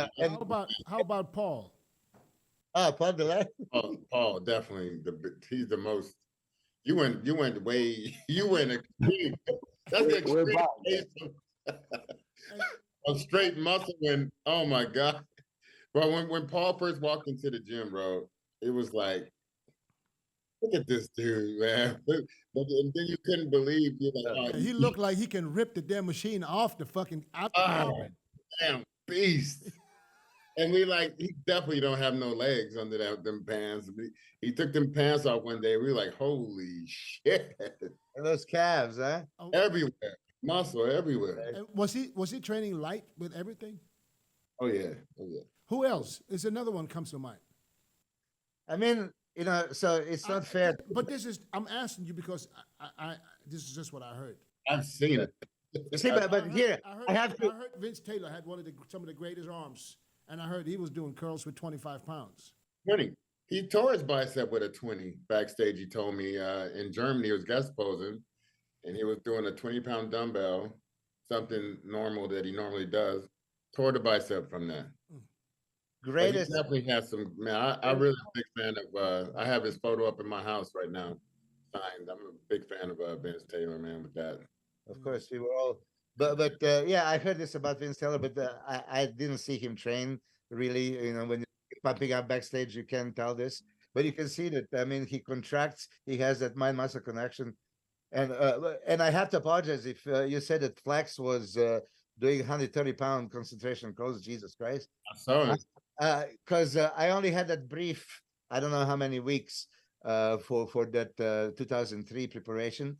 How about Paul? Oh, Paul Delay. Paul, definitely. He's the most. You went extreme. That's the extreme case of straight muscle. And oh my God. But when Paul first walked into the gym, bro, it was like, look at this dude, man. But then you couldn't believe, he looked like he can rip the damn machine off the fucking damn beast. And he definitely don't have no legs under them pants. He took them pants off one day. We were like, holy shit. And those calves, huh? Everywhere. Muscle everywhere. And was he training light with everything? Oh yeah. Who else? Is another one comes to mind? I mean, you know, so it's not fair. But I'm asking you because this is just what I heard. I've seen it. See, but here, I have to. I heard Vince Taylor had some of the greatest arms, and I heard he was doing curls with 25 pounds. 20. He tore his bicep with a 20 backstage. He told me in Germany, he was guest posing, and he was doing a 20-pound dumbbell, something normal that he normally does. Tore the bicep from that. Greatest. He definitely has some, man. I really am a big fan of. I have his photo up in my house right now, signed. I'm a big fan of Vince Taylor, man. With that, Of course, we were all. But yeah, I heard this about Vince Taylor, but I didn't see him train really. You know, when you're pumping up backstage, you can't tell this, but you can see that. I mean, he contracts. He has that mind-muscle connection, and I have to apologize if you said that Flex was doing 130-pound concentration curls. Jesus Christ! I saw it. Because I only had that brief, I don't know how many weeks for that 2003 preparation.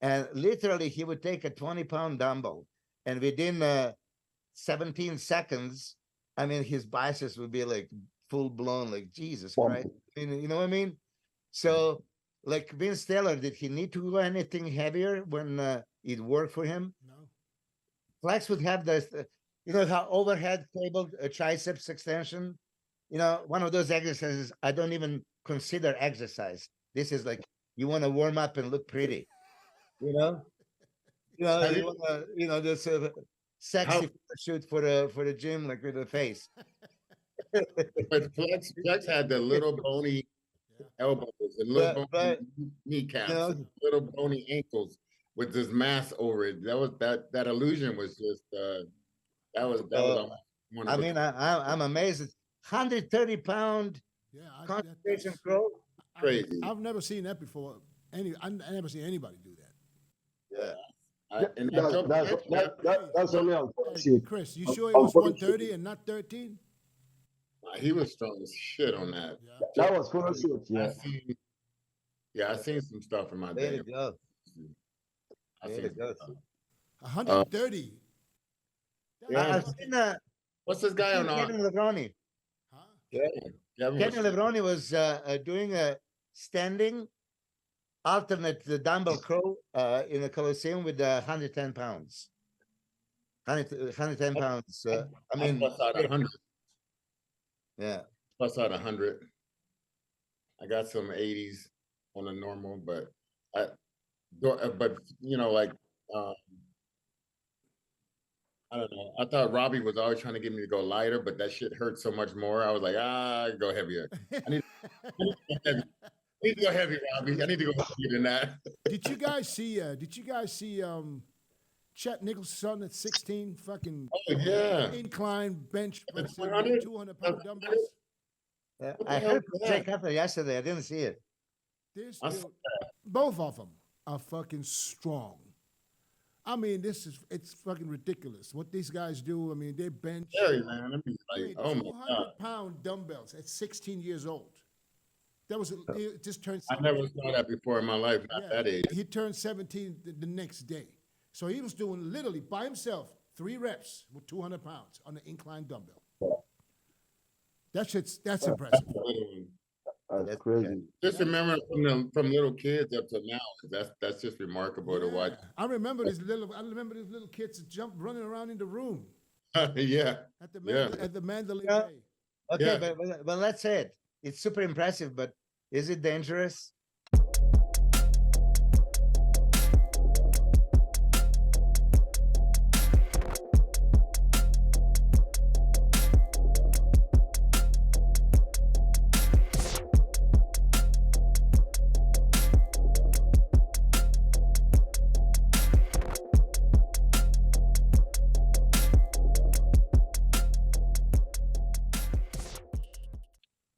And literally he would take a 20-pound dumbbell and within 17 seconds, I mean, his biceps would be like full blown, like Jesus Christ. I mean, you know what I mean? So like Vince Taylor, did he need to do anything heavier when it worked for him? No. Flex would have this, you know, how overhead cable triceps extension, you know, one of those exercises I don't even consider exercise. This is like you want to warm up and look pretty, you know. You want to, you know, this sexy shoot for the gym, like with the face. But Flex had the little bony elbows and little bony kneecaps, and little bony ankles with this mass over it. That illusion was just. That was I mean, I'm amazed. 130-pound concentration curl. Crazy. I've never seen that before. I never seen anybody do that. Yeah. That's only on Chris, you sure it was 130 and not 13? He was strong as shit on that. Yeah. That was photo shoot. Yeah. I seen some stuff in my There day. you go. I seen 130. I've seen what's this guy on? Kenny Levroni. Huh? Kenny Levroni was doing a standing alternate dumbbell curl in the Coliseum with 110 pounds. 110 pounds. I mean, plus out 100. Yeah. Plus out 100. I got some 80s on a normal, but you know, like. I don't know. I thought Robbie was always trying to get me to go lighter, but that shit hurt so much more. I was like, go heavier. I need to go heavy, Robbie. I need to go heavier than that. Did you guys see Chet Nicholson at 16 fucking incline bench press 200-pound dumbbells? I heard Jay Cutler yesterday. I didn't see it. Both of them are fucking strong. I mean, it's fucking ridiculous what these guys do. I mean, they bench 200-pound dumbbells at 16 years old. That was it. Just turned 17. I never saw that before in my life. Not that age. He turned 17 the next day, so he was doing literally by himself 3 reps with 200 pounds on the incline dumbbell. That's impressive. That's crazy. Just remember from little kids up to now. That's just remarkable to watch. I remember these little kids running around in the room. At the Mandalay Bay. Okay, but let's say it. It's super impressive, but is it dangerous?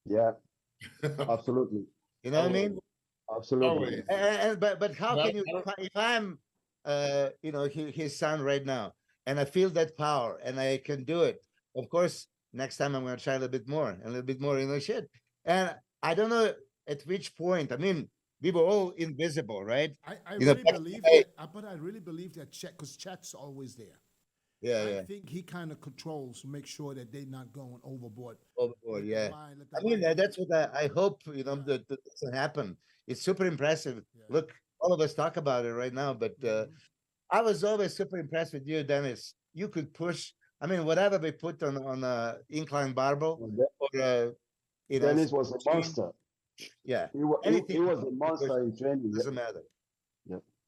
Yeah, absolutely. You know what I mean? Absolutely. But how can you? If I'm, his son right now, and I feel that power, and I can do it. Of course, next time I'm going to try a little bit more, shit. And I don't know at which point. I mean, we were all invisible, right? I really believe that Chet, because Chet's always there. Yeah, I yeah. think he kind of controls to make sure that they're not going overboard. Overboard, Let the yeah. line- let the I mean, line- that's what I hope, Yeah. that doesn't happen. It's super impressive. Yeah. Look, all of us talk about it right now, but Mhm. I was always super impressed with you, Dennis. You could push. I mean, whatever they put on a incline barbell or Dennis was a machine, monster. yeah, He was, anything he was a you push, monster in training. doesn't matter.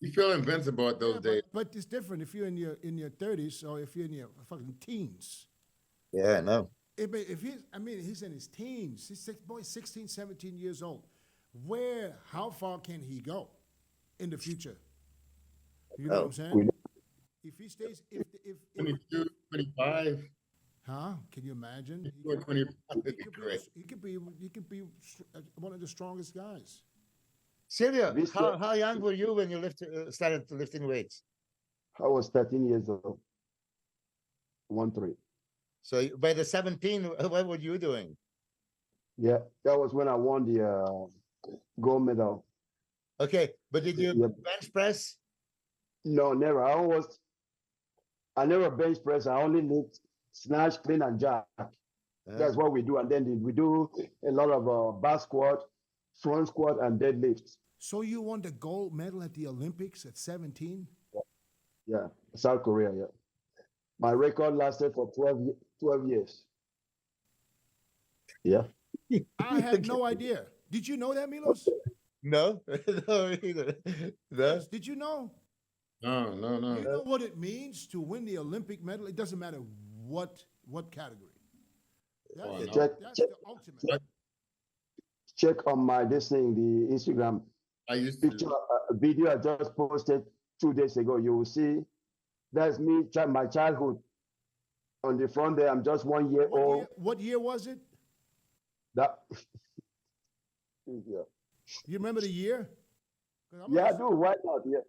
You feel invincible at those Yeah, days. but it's different if you're in your 30s or if you're in your fucking teens. Yeah, no. If he's in his teens. He's 16, 17 years old. How far can he go in the future? You know what I'm saying? If he stays, if 22, 25. Can you imagine? If you were 25, it'd be great. He could be one of the strongest guys. Silvio, This how young were you when you started lifting weights? I was 13 years old. 1-3. So by the 17, what were you doing? Yeah, that was when I won the gold medal. Okay, but did you Yeah. bench press? No, never. I never bench press. I only lift, snatch, clean, and jack. That's what we do. And then we do a lot of back squat, front squat, and deadlift. So you won the gold medal at the Olympics at 17? Yeah, South Korea, yeah. My record lasted for 12 years. Yeah. I had no idea. Did you know that, Milos? No, no, either. No. Did you know? No. You know what it means to win the Olympic medal? It doesn't matter what category. That's the ultimate. Check on my this thing, the Instagram I used picture, to. video I just posted 2 days ago. You will see that's me, my childhood. On the front there, I'm just 1 year old. What year was it? That. Yeah. You remember the year? Yeah, I do. Why not? Yeah.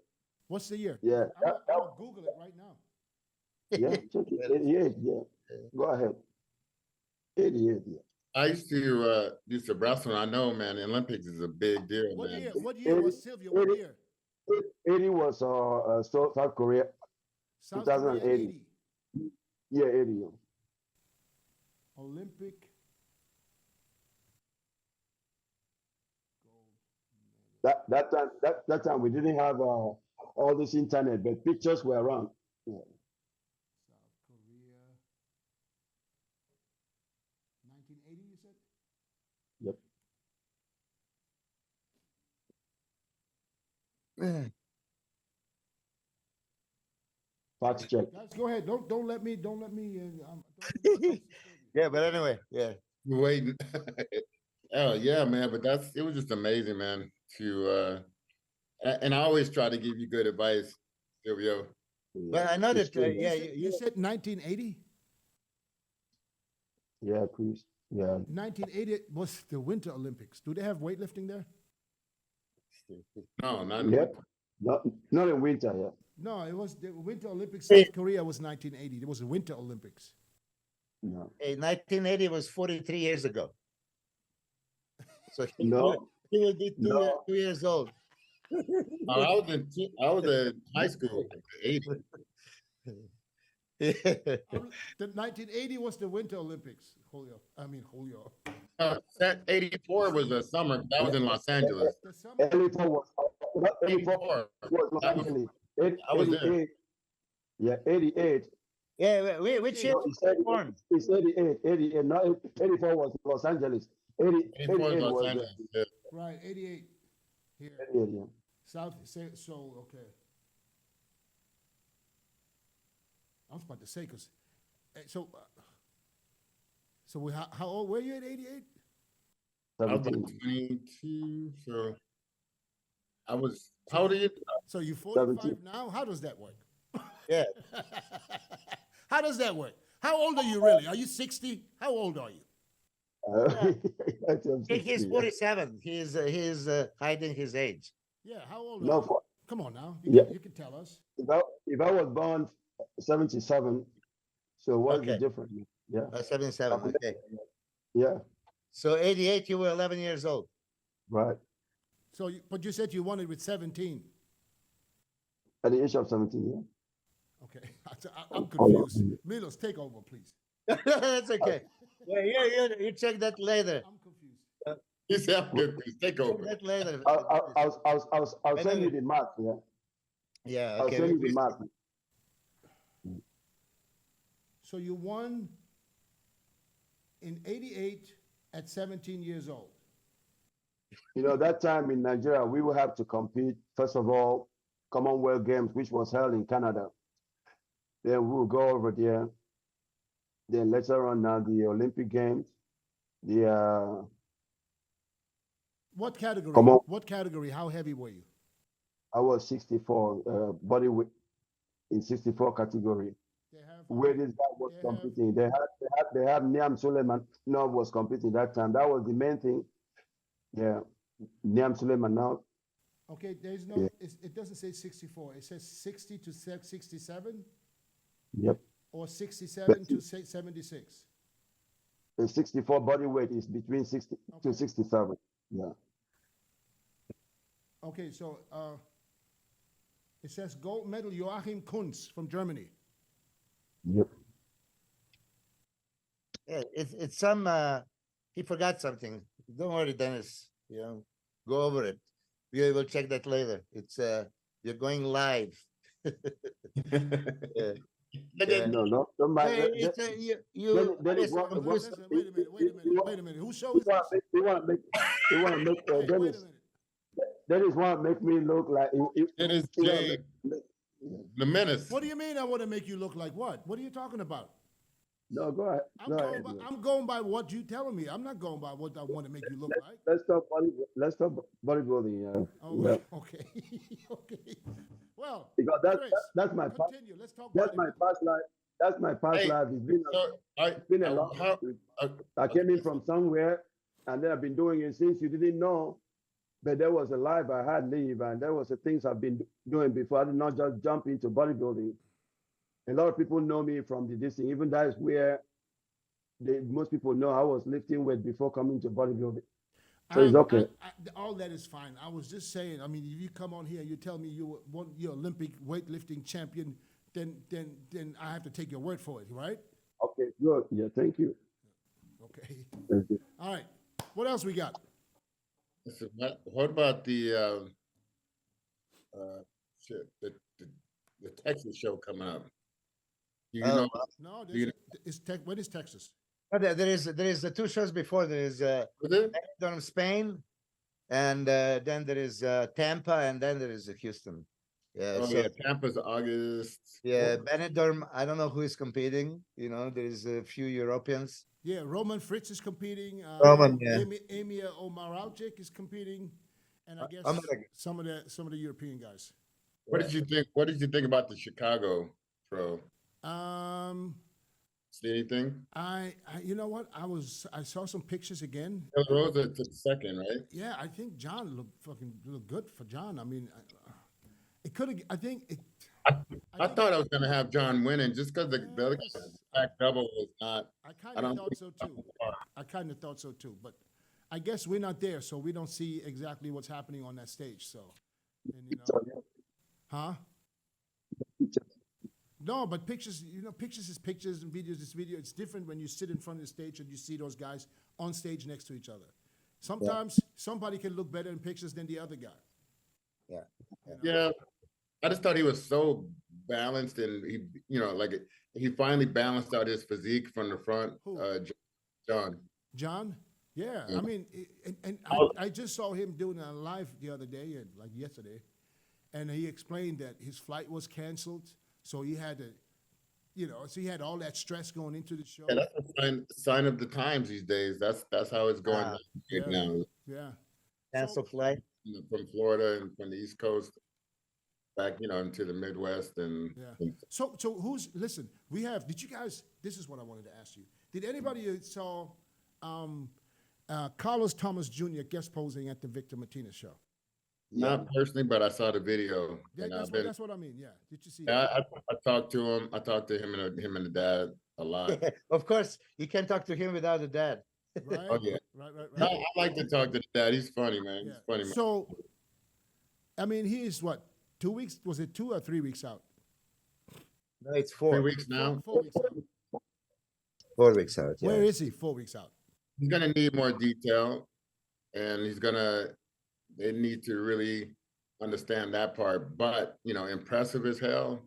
What's the year? Yeah. I'm gonna Google it right now. Yeah, check it. 88, yeah. Go ahead. 88, yeah. I used to wrestle. I know, man. The Olympics is a big deal, What man. year? What year was Silvio? What year? 80 was South Korea. South 2080. Korea 80. Yeah, 80. Yeah. Olympic. That time we didn't have all this internet, but pictures were around. Yeah. South Korea. 1980, you said? Yep. Fact check. Guys, go ahead. Don't let me. Yeah, but anyway, yeah. Waiting. Oh yeah, man. But it was just amazing, man. And I always try to give you good advice, Silvio. But I know that, yeah, You said 1980. Yeah, please. Yeah. 1980 was the Winter Olympics. Do they have weightlifting there? No, not Yep. Not in winter, yeah. No, it was the Winter Olympics. South Korea was 1980. It was the Winter Olympics. No. Hey, 1980 was 43 years ago. So he No. will be No. 2 years old. I was in high school in the 80s. The 1980 was the Winter Olympics. Julio. 84 was the summer. That was in Los Angeles. The summer. 84 was not 84 84. was Los That was- Angeles. I was there. 88. Yeah, 88. Yeah, which year No, was you born? it's 88. 88. Not 84 was Los Angeles. 84 was 88 Los was Angeles. Yeah. Right, 88. Here. 88, yeah. South. So okay. I was about to say because, so how old were you at 88? I was 17. about 22, so I was. How old are you? So you 45 17. now? How does that work? Yeah. How does that work? How old are you really? Are you 60? How old are you? I think He's 60, 47. He's hiding his age. Yeah, how old yeah. No, are you? Come on now. Yeah. You can tell us. if I was born 77, so what's Okay. the difference? Yeah. 77. Okay. Yeah. So 88, you were 11 years old. Right. So, but you said you won it with 17. At the age of 17, yeah. Okay, I'm confused. Milos, take over, please. That's okay. Yeah, you check that later. I'm confused. He said, take Check over. that later. I'll send you the map. Yeah, Yeah, I'll okay. send you the map. So you won in '88 at 17 years old. You know, that time in Nigeria, we will have to compete. First of all, Commonwealth Games, which was held in Canada. Then we'll go over there. Then later on, now the Olympic Games. The What category? Come on. What category? How heavy were you? I was 64 body weight in 64 category. They have, Where this guy was they have- competing, they have Niam Suleiman now was competing that time. That was the main thing. Yeah, Niam Suleiman now. Okay, there's no. Yeah. It doesn't say 64. It says 60 to 67, Yep. or 67 to 76. The 64 body weight is between 60 Okay. to 67. Yeah. Okay, so it says gold medal Joachim Kunz from Germany. Yep. Yeah, it's some. He forgot something. Don't worry, Dennis. You know, go over it. We will check that later. It's you're going live. Yeah. Yeah. No, don't mind. Hey, it's, you. That is listen, what- I'm what- just- Wait a minute. Whose show is this? They want to make Hey, wait a Dennis. minute. Dennis want to make me look like It is Jay, the Menace. What do you mean I want to make you look like what? What are you talking about? No, go ahead. Go ahead. I'm going by what you telling me. I'm not going by what I want to make you look like. Let's talk bodybuilding. Oh, Yeah. okay. Okay. Well, Because Chris, that's my past, continue. Let's talk that's my bodybuilding. past life. That's my past Hey, life. So, It's been a long. I came in from somewhere, and then I've been doing it since you didn't know. But there was a life I had lived, and there was the things I've been doing before. I did not just jump into bodybuilding. A lot of people know me from this thing. Even that is where most people know I was lifting weight before coming to bodybuilding. So it's okay. All that is fine. I was just saying. I mean, if you come on here and you tell me you're Olympic weightlifting champion, then I have to take your word for it, right? Okay, good. Yeah, thank you. Okay. Thank you. All right. What else we got? So what about the Texas show coming up? Do you know? No, You- what is Texas? Oh, there is the two shows before. There is Was it? Benidorm, Spain, and then there is Tampa, and then there is Houston. Yeah, Oh so yeah, Tampa's August. yeah, Benidorm. I don't know who is competing. You know, there is a few Europeans. Yeah, Roman Fritz is competing. Roman, yeah. Emir Omaralchik is competing, and I guess American. some of the European guys. What did you think? What did you think about the Chicago pro? See anything? I you know what? I saw some pictures again. Rosa took second, right? Yeah, I think John looked good for John. I mean, it could have. I think it. I thought I was gonna have John winning just because the other Yes. back double was not. I kind I of don't thought so too. I kind of thought so too. But I guess we're not there, so we don't see exactly what's happening on that stage. So, and, you know, huh? No, but pictures, pictures is pictures and videos is video. It's different when you sit in front of the stage and you see those guys on stage next to each other. Sometimes somebody can look better in pictures than the other guy. Yeah. Yeah, I just thought he was so balanced, and he finally balanced out his physique from the front. Who? John. John? Yeah, Yeah. I mean, I just saw him doing a live the other day, like yesterday, and he explained that his flight was canceled, so he had to, so he had all that stress going into the show. Yeah, that's a sign of the times these days. That's how it's going right yeah. now. Yeah. Cancel flight. From Florida and from the East Coast back, into the Midwest and So listen, did you guys, this is what I wanted to ask you. Did anybody saw Carlos Thomas Jr. guest posing at the Victor Martinez show? not personally, but I saw the video. Yeah, and that's what I mean. Yeah. Did you see yeah, that? I talked to him. I talked to him and the dad a lot. Of course, you can't talk to him without a dad. Right? Oh, yeah. Right. I like to talk to the dad. He's funny, man. He's funny, man. So, I mean, he is what, 2 weeks? Was it 2 or 3 weeks out? No, it's 3 4. weeks now. 4 weeks out. 4 weeks out. Yeah. Where is he? 4 weeks out. He's gonna need more detail, and they need to really understand that part. But impressive as hell.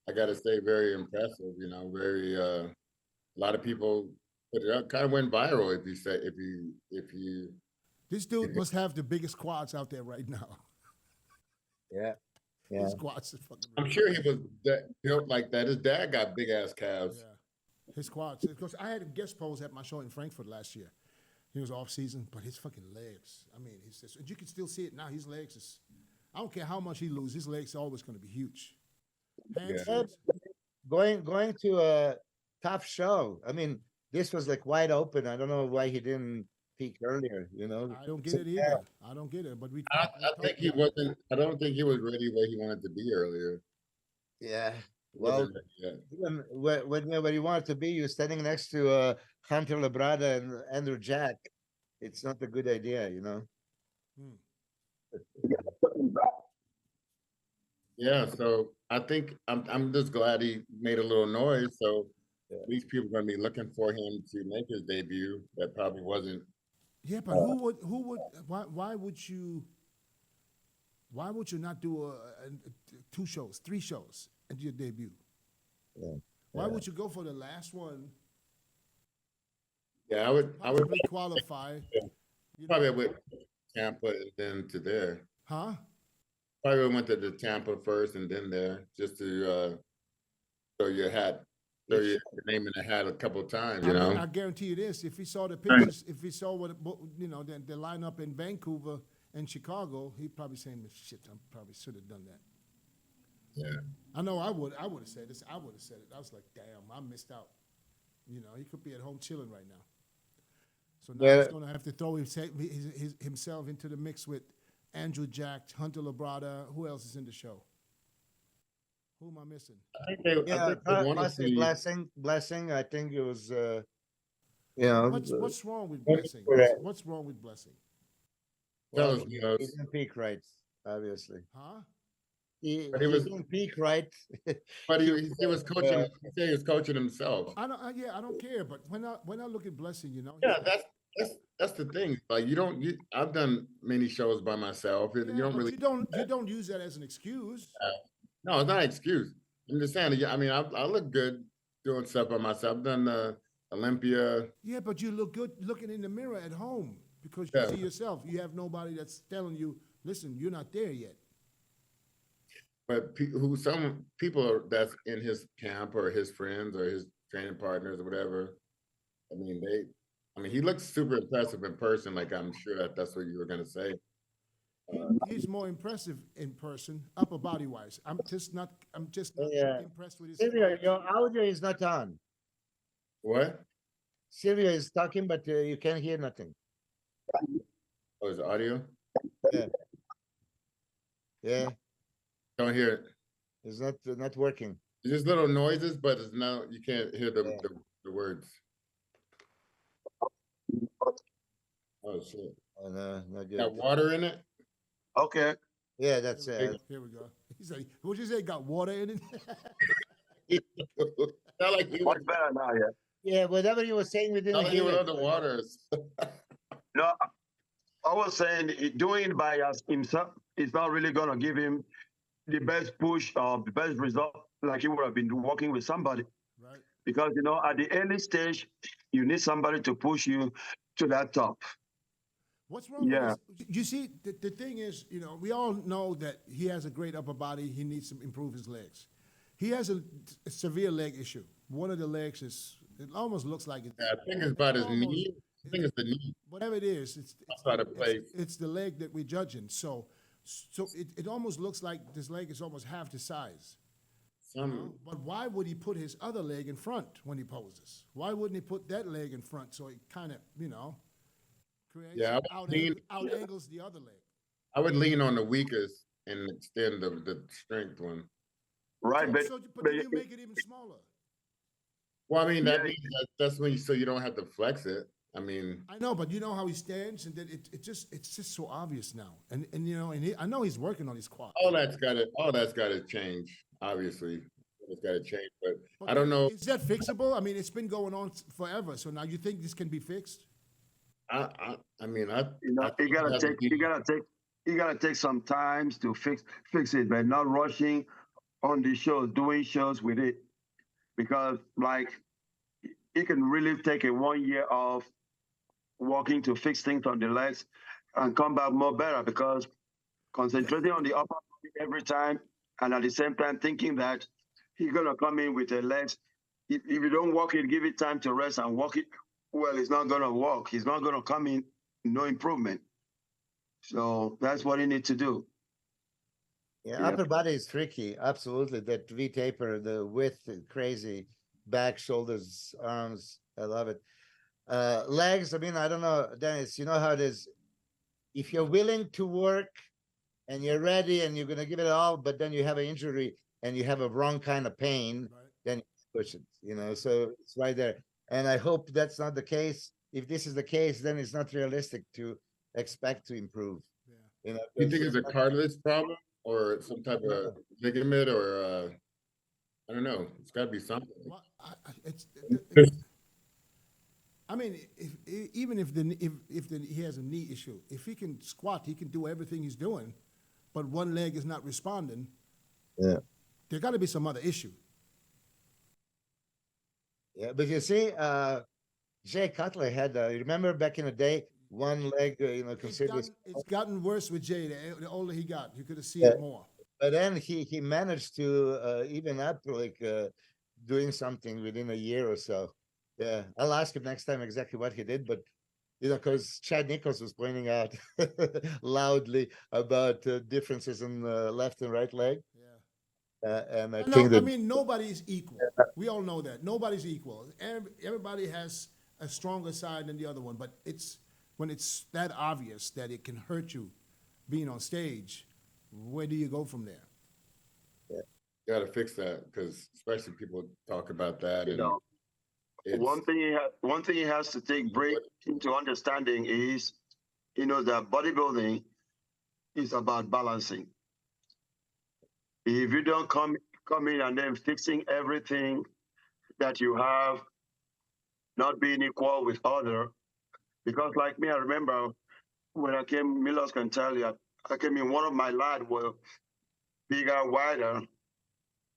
I gotta say, very impressive. Very. A lot of people put it up. Kind of went viral if you. This dude must have the biggest quads out there right now. Yeah. Yeah. His quads is fucking. I'm sure he was built like that. His dad got big ass calves. Yeah. His quads. Because I had a guest pose at my show in Frankfurt last year. He was off season, but his fucking legs. I mean, you can still see it now. His legs is. I don't care how much he loses. His legs are always going to be huge. Going to a tough show. I mean, this was like wide open. I don't know why he didn't peak earlier. I don't get it either. I don't get it. But I think he wasn't. I don't think he was ready where he wanted to be earlier. Yeah. Well, when you wanted to be, you're standing next to Hunter Labrada and Andrew Jack. It's not a good idea, Yeah, so I think I'm just glad he made a little noise. So at least people are gonna be looking for him to make his debut. That probably wasn't. Yeah, but who would? Why would you not do 2 shows, 3 shows at your debut? Yeah. Why would you go for the last one? Yeah, I would qualify. Probably went Tampa and then to there. Huh? Probably went to the Tampa first and then there, just to throw your name in the hat a couple of times. I guarantee you this: if he saw the pictures, if he saw what the lineup in Vancouver and Chicago, he'd probably saying, "Shit, I probably should have done that." Yeah. I know I would have said this. I would have said it. I was like, damn, I missed out. He could be at home chilling right now. So now he's going to have to throw himself into the mix with Andrew Jack, Hunter Labrada. Who else is in the show? Who am I missing? I think they Blessing. I think it was, What's wrong with Blessing? What's wrong with Blessing? Well, he didn't peak right, obviously. Huh? He didn't peak right. But he was coaching. He was coaching himself. I don't care. But when I look at Blessing, Yeah, that's the thing. Like I've done many shows by myself. Yeah, you don't really. You don't use that as an excuse. No, it's not an excuse. I'm just saying. I mean, I look good doing stuff by myself. I've done Olympia. Yeah, but you look good looking in the mirror at home because you see yourself. You have nobody that's telling you, "Listen, you're not there yet." But some people that's in his camp or his friends or his training partners or whatever. I mean, he looks super impressive in person. Like I'm sure that's what you were gonna say. He's more impressive in person, upper body wise. I'm just not impressed with his. Silvio, your audio is not on. What? Silvio is talking, but you can't hear nothing. Oh, is it audio? Yeah. Yeah. Don't hear it. It's not working. It's just little noises, but you can't hear the words. Oh shit! Oh, no, not good. Got water in it? Okay. Yeah, that's Here we go. He's like, "What'd you say? Got water in it?" Not like Much better now, yeah. Yeah, whatever you were saying, we didn't hear hear it. it. Underwater. No, I was saying doing it by himself is not really going to give him the best push or the best result like he would have been working with somebody. Right. Because, at the early stage, you need somebody to push you to that top. What's wrong with this? You see, the thing is, we all know that he has a great upper body. He needs to improve his legs. He has a severe leg issue. One of the legs it almost looks like it's. Yeah, I think it's about his knee. I think it's the knee. Whatever it is, it's the leg that we're judging. So it almost looks like this leg is almost half the size. But why would he put his other leg in front when he poses? Why wouldn't he put that leg in front so it kind of, creates out-angles the other leg? I would lean on the weakest and extend the strength one. Right, but then you make it even smaller. Well, I mean, that means that's when you don't have to flex it. I mean, I know, but you know how he stands, and then it's just so obvious now. And I know he's working on his quad. All that's got to change, obviously. it's got to change. But Okay. I don't know. Is that fixable? I mean, it's been going on forever. So now you think this can be fixed? I mean, I You think it gotta has to take be- you gotta take some time to fix it, but not rushing on the shows, doing shows with it, because like it can really take a 1 year of working to fix things on the legs and come back more better, because concentrating on the upper body every time and at the same time thinking that he's gonna come in with the legs. If you don't work it, give it time to rest and work it, well, it's not gonna work. He's not gonna come in, no improvement. So that's what he needs to do. Yeah, Yeah. upper body is tricky. Absolutely. That V taper, the width, crazy. Back, shoulders, arms. I love it. Legs, I mean, I don't know, Dennis, you know how it is. If you're willing to work and you're ready and you're gonna give it all, but then you have an injury and you have a wrong kind of pain, Right. then you push it, you know. So it's right there. And I hope that's not the case. If this is the case, then it's not realistic to expect to improve. Yeah. You know, You think it's a cartilage problem or some type of ligament or I don't know. It's got to be something. Well, I mean, even if he has a knee issue, if he can squat, he can do everything he's doing, but one leg is not responding. Yeah. There got to be some other issue. Yeah, but you see, Jay Cutler had, remember back in the day, one leg, considered. It's gotten worse with Jay. The older he got, you could have seen Yeah. it more. But then he managed to even up, like doing something within a year or so. Yeah, I'll ask him next time exactly what he did, but because Chad Nichols was pointing out loudly about differences in left and right leg. Yeah. And I No, think that I mean, nobody's equal. We all know that. Nobody's equal. Everybody has a stronger side than the other one, but it's when it's that obvious that it can hurt you being on stage, where do you go from there? You got to fix that because especially people talk about that. You And know, it's, one thing he has to break into understanding is, that bodybuilding is about balancing. If you don't come in and then fixing everything that you have, not being equal with other, because like me, I remember when I came, Milos can tell you, I came in, one of my lads were bigger, wider,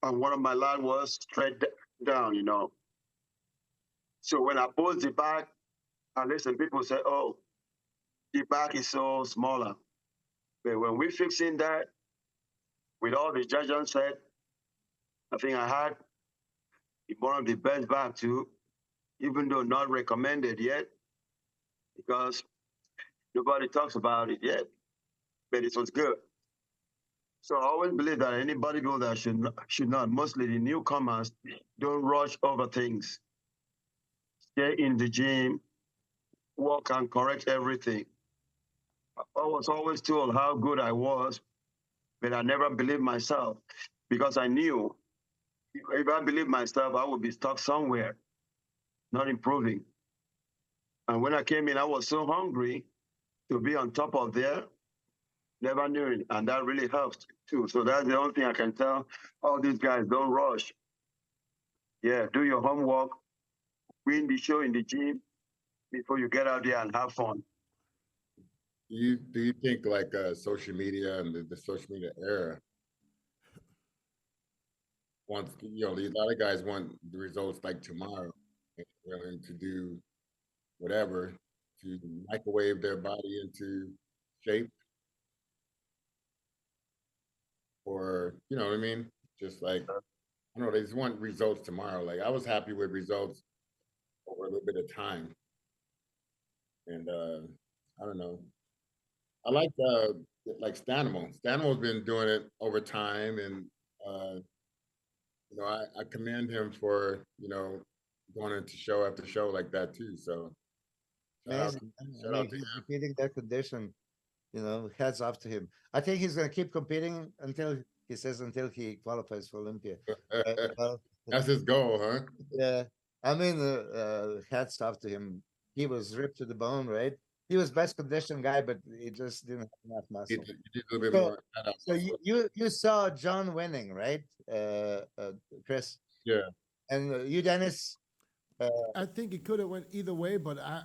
and one of my lads was straight down, So when I pulled the back, and listen, people say, oh, the back is so smaller. But when we fixing that, with all the judges said, I think I had one of the best back too, even though not recommended yet, because nobody talks about it yet, but it was good. So I always believe that any bodybuilder should not, mostly the newcomers, don't rush over things. Stay in the gym, work and correct everything. I was always told how good I was, but I never believed myself because I knew if I believed myself, I would be stuck somewhere, not improving. And when I came in, I was so hungry to be on top of there, never knew it. And that really helped too. So that's the only thing I can tell all these guys, don't rush. Yeah, do your homework, win the show in the gym before you get out there and have fun. do you think like social media and the social media era wants, a lot of guys want the results like tomorrow and willing to do whatever to microwave their body into shape, or you know what I mean? Just like, I don't know, they just want results tomorrow. Like I was happy with results over a little bit of time. And I don't know. I like Stanimal. Stanimal's been doing it over time, and I commend him for going into show after show like that too. So amazing. shout I out mean, to he's him. repeating that condition. Hats off to him. I think he's gonna keep competing until he qualifies for Olympia. Well, That's his goal, huh? yeah, I mean, hats off to him. He was ripped to the bone, right? he was best conditioned guy, but he just didn't have enough muscle. He did a little bit So- more. So you saw John winning, right, Chris? Yeah. And you, Dennis? I think it could have went either way, but I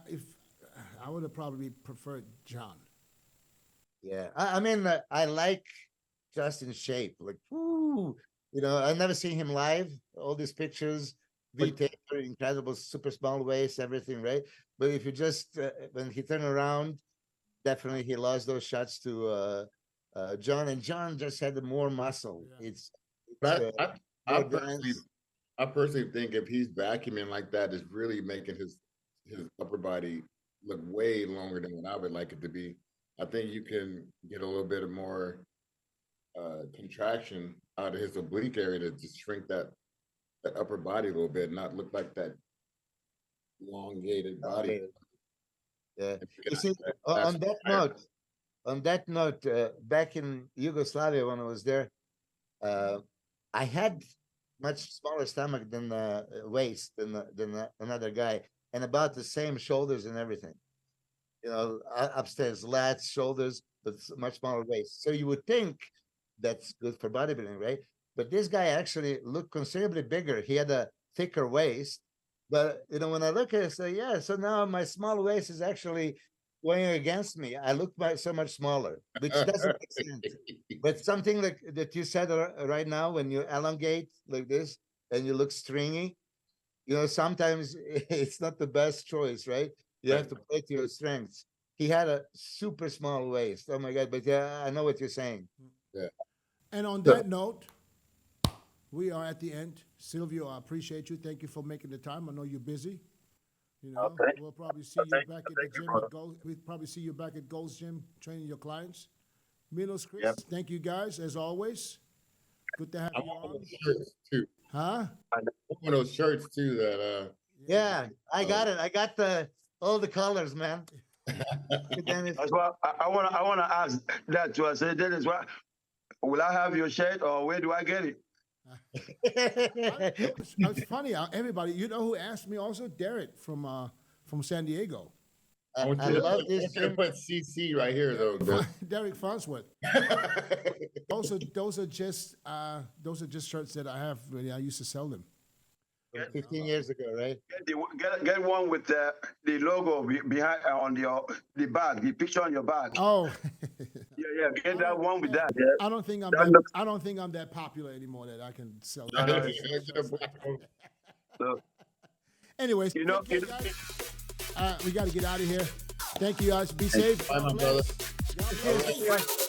would have probably preferred John. Yeah, I mean, I like Justin's shape. Like, whoo, I never seen him live. All these pictures, V-taper, incredible, super small waist, everything, right? But if you just when he turned around, definitely he lost those shots to John, and John just had more muscle. Yeah. But I more personally think if he's vacuuming like that, it's really making his upper body look way longer than what I would like it to be. I think you can get a little bit of more contraction out of his oblique area to just shrink that upper body a little bit, not look like that elongated body. Yeah. You see, on that note, back in Yugoslavia when I was there, I had much smaller stomach than the waist than another guy, and about the same shoulders and everything. Upstairs, lats, shoulders, but much smaller waist. So you would think that's good for bodybuilding, right? But this guy actually looked considerably bigger. He had a thicker waist. But, when I look at it, I say, yeah, so now my small waist is actually going against me. I look so much smaller, which doesn't make sense. But something like that you said right now, when you elongate like this and you look stringy, sometimes it's not the best choice, right? You have to play to your strengths. He had a super small waist. Oh my God. But yeah, I know what you're saying. Yeah. And on that note, we are at the end. Silvio, I appreciate you. Thank you for making the time. I know you're busy. We'll probably see you back at the gym. We'll probably see you back at Gold's Gym training your clients. Milos, Chris, thank you guys as always. Good to have I you want on. those shirts too. Huh? I want those shirts too that Yeah, I got it. I got all the colors, man. That's why I want to ask that to us. Dennis, will I have your shirt or where do I get it? It's funny. Everybody, you know who asked me also? Derek from San Diego. I love this gym. Put CC right here though. Derek Farnsworth. Those are just shirts that I have. Really, I used to sell them. 15 years ago, right? Get one with the logo behind on the bag, the picture on your bag. Oh, yeah. Get that one with that. Yeah. I don't think I'm that popular anymore that I can sell. So, anyways, we got to get out of here. Thank you guys. Be safe. Bye, my brother. God bless.